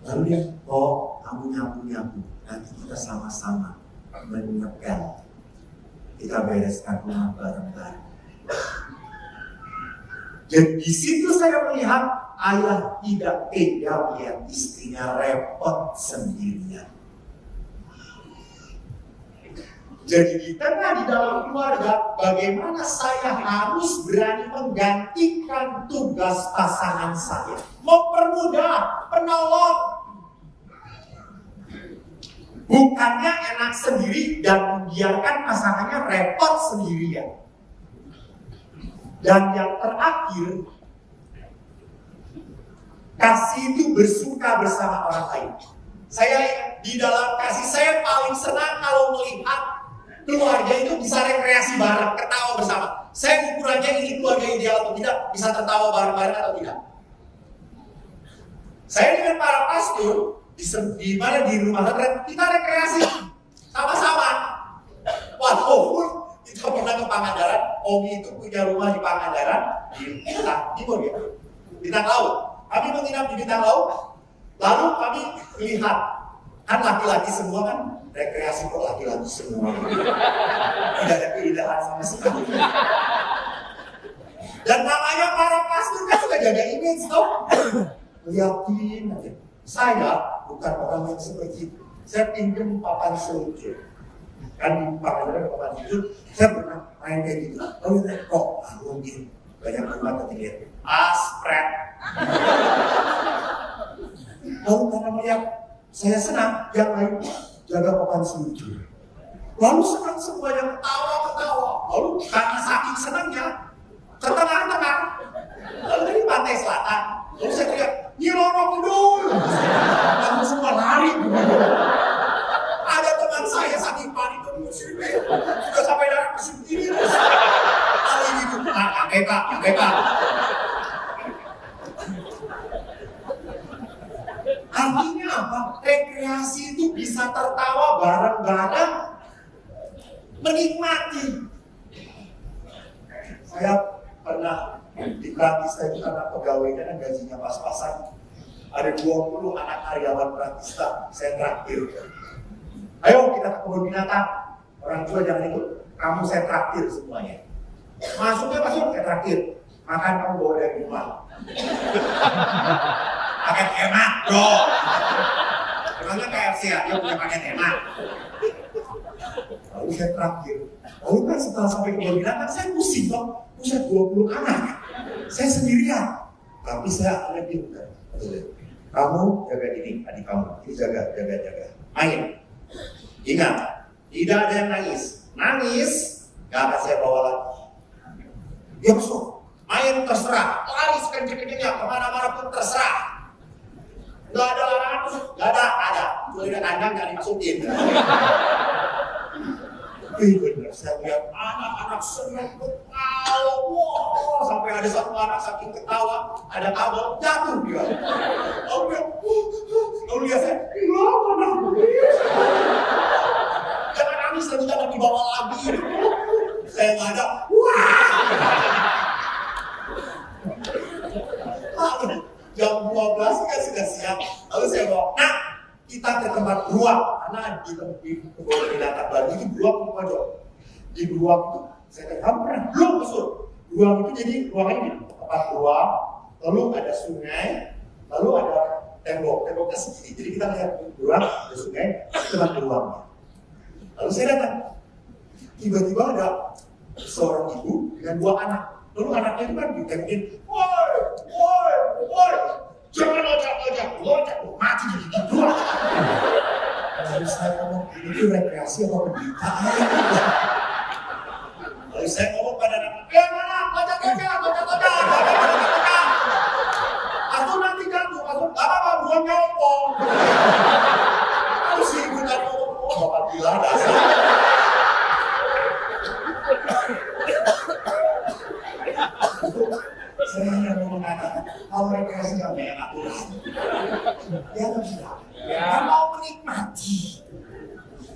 Lalu dia, kamu nyapu-nyapu, nanti kita sama-sama menyiapkan. Kita bereskan rumah bareng-bareng. Dan di situ saya melihat ayah tidak tega melihat istrinya repot sendirian. Jadi di tengah di dalam keluarga, bagaimana saya harus berani menggantikan tugas pasangan saya, mempermudah, penolong. Bukannya enak sendiri dan membiarkan pasangannya repot sendirian. Dan yang terakhir, kasih itu bersuka bersama orang lain. Saya di dalam kasih saya paling senang kalau melihat keluarga itu bisa rekreasi bareng, ketawa bersama. Saya ukurannya ini keluarga ideal atau tidak, bisa tertawa bareng-bareng atau tidak. Saya dengan para pastor di mana di rumah kita rekreasi sama-sama. Kita pernah ke Pangandaran. Omi itu punya rumah di Pangandaran di Bintang Timur ya, Bintang Laut. Kami menginap di Bintang Laut. Lalu kami lihat, kan laki-laki semua kan rekreasi kok laki-laki semua. Tidak ada keindahan sama sekali. Dan namanya para pastor kan suka jaga image toh. Lihatin aja. Saya bukan orang yang seperti itu. Saya pinjam papan selujur. Kan di Pangandaran papan selujur, saya pernah main kayak gitu. Lalu kok mungkin banyak rumah ketinggian. Aspret. melihat saya senang, yang lain jaga papan sujud. Lalu senang semua yang ketawa-ketawa. Lalu karena saking senangnya, ke tengah-tengah. Lalu dari pantai selatan. Lalu saya teriak, Nyi Roro Kidul. Lalu semua lari. Ada teman saya saking panik ke musim sudah sampai darah musim ini. Lalu ini tuh, yang bebas. Artinya apa? Rekreasi itu bisa tertawa bareng-bareng, menikmati. Saya pernah di Pratista itu karena pegawainya kan gajinya pas-pasan. Ada 20 anak karyawan Pratista, saya traktir. Ayo kita ke kebun binatang. Orang tua jangan ikut, kamu saya traktir semuanya. Masuk, saya traktir. Makan kamu bawa dari rumah. Paket hemat, bro. Emangnya KFC ya, dia punya paket hemat. Lalu saya traktir. Lalu kan setelah sampai ke kebun binatang, saya pusing dong. Pusat 20 anak. Saya sendirian. Tapi saya ada di bukan. Kamu jaga ini, adik kamu. Ini jaga. Main. Ingat, tidak ada yang nangis. Nangis, gak akan saya bawa lagi. Ya besok, main terserah. Lari sekencang-kencangnya, kemana-mana pun terserah. Gak ada larangan masuk, gak ada. Kecuali ada kandang, jangan dimasukin. Bener, saya lihat anak-anak senang ketawa. Wow, sampai ada satu anak saking ketawa, ada kabel jatuh dia. Lalu dia saya, jangan nangis lagi, jangan dibawa lagi. Saya nggak ada. Lalu jam 12 kan sudah siap. Lalu saya bawa, nah kita ke tempat beruang. Karena di kebun binatang Bali itu beruang di pojok. Di beruang itu, saya kata, kamu pernah belum masuk? Beruang itu jadi ruangnya ini, tempat beruang. Lalu ada sungai, lalu ada temboknya segini. Jadi kita lihat beruang, ada sungai, tempat beruangnya. Lalu saya datang, tiba-tiba ada seorang ibu dengan 2 anak. Lalu anaknya itu kan ditemuin, woi, jangan loncat, mati di gigi gua. Lalu saya ngomong, ini tuh rekreasi apa penderitaan? Lalu saya ngomong pada anak, mana, loncat. Aku nanti jatuh, aku gak apa-apa, buang nyopong. Lalu si ibu tadi ngomong, bapak gila dasar. Saya hanya mau mengatakan, kalau rekreasi gak banyak aturan. Ya atau tidak? Kalau mau menikmati.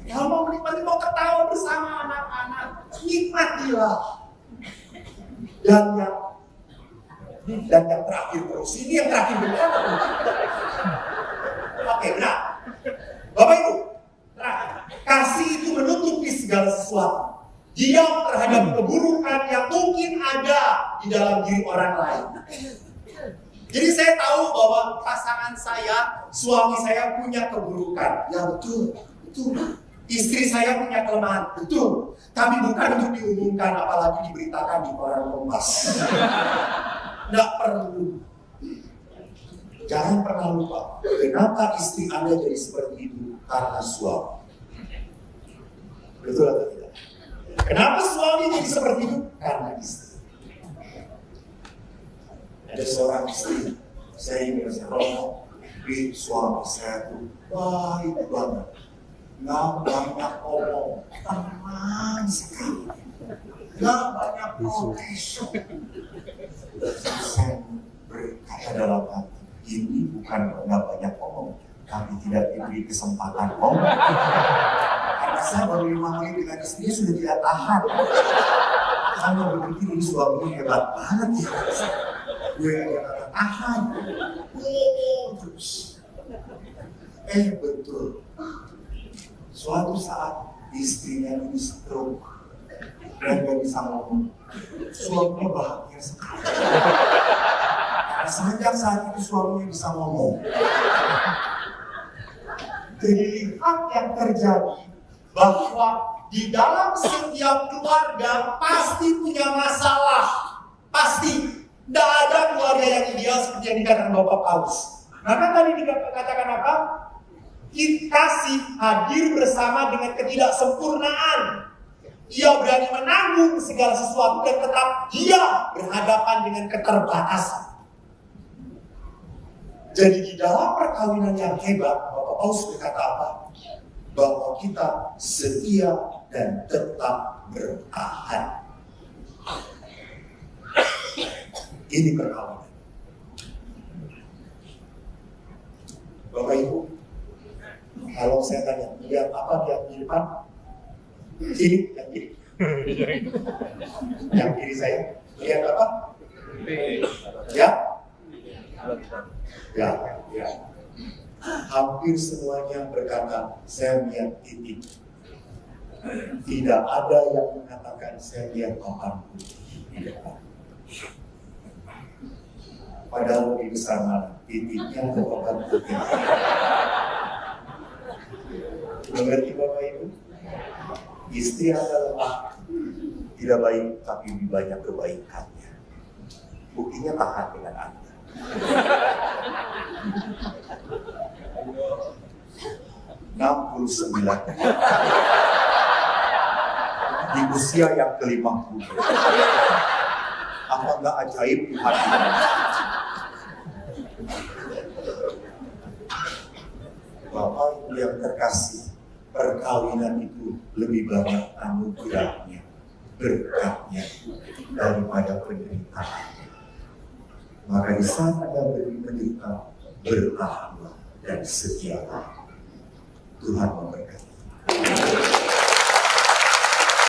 Kalau mau menikmati, mau ketawa bersama anak-anak, nikmatilah. Dan yang terakhir terus, ini yang terakhir benar. Oke, benar. Bapak Ibu, kasih itu menutupi segala sesuatu. Diam terhadap keburukan yang mungkin ada di dalam diri orang lain. Jadi saya tahu bahwa pasangan saya, suami saya punya keburukan. Ya betul. Istri saya punya kelemahan, betul. Tapi bukan untuk diumumkan, apalagi diberitakan di koran Kompas. Tidak perlu. Jangan pernah lupa, kenapa istri Anda jadi seperti itu? Karena suami. Betul atau tidak? Kenapa suami jadi seperti itu? Karena istri. Ada seorang istri, saya ingin Romo, suami saya itu baik banget. Nggak banyak ngomong, tenang sekali. Nggak banyak protection. Saya berkata dalam hati, ini bukan nggak banyak ngomong, tapi tidak diberi kesempatan ngomong. Karena saya baru 5 menit dengan istrinya sudah tidak tahan. Saya berpikir ini suaminya hebat banget ya. Gue agak tahan. Terus. Betul. Suatu saat istrinya ini stroke dan gak bisa ngomong. Suaminya bahagia sekali. Karena semenjak saat itu suaminya bisa ngomong. Jadi lihat yang terjadi bahwa di dalam setiap keluarga pasti punya masalah. Pasti. Tidak ada keluarga yang ideal seperti yang dikatakan Bapak Paulus. Maka tadi dikatakan apa? Kasih hadir bersama dengan ketidaksempurnaan. Ia berani menanggung segala sesuatu dan tetap dia berhadapan dengan keterbatasan. Jadi di dalam perkawinan yang hebat, Bapak Paulus berkata apa? Bahwa kita setia dan tetap bertahan. Ini perkawinan. Bapak Ibu, kalau saya tanya, lihat apa di depan? Kiri, yang kiri. Yang kiri saya, lihat apa? Ya? Ya. Hampir semuanya berkata, saya lihat titik. Tidak ada yang mengatakan saya lihat papan putih di depan. Padahal lebih besar mana titiknya atau papan putih. Mengerti Bapak Ibu? Istri adalah tidak baik, tapi lebih banyak kebaikannya. Buktinya tahan dengan Anda. Di usia yang ke-50. Apa enggak ajaib Tuhan? Bapak Ibu yang terkasih, perkawinan itu lebih banyak anugerahnya, berkatnya daripada penderitaan. Maka di saat Anda menderita, bertahanlah dan setialah. Tuhan memberkati.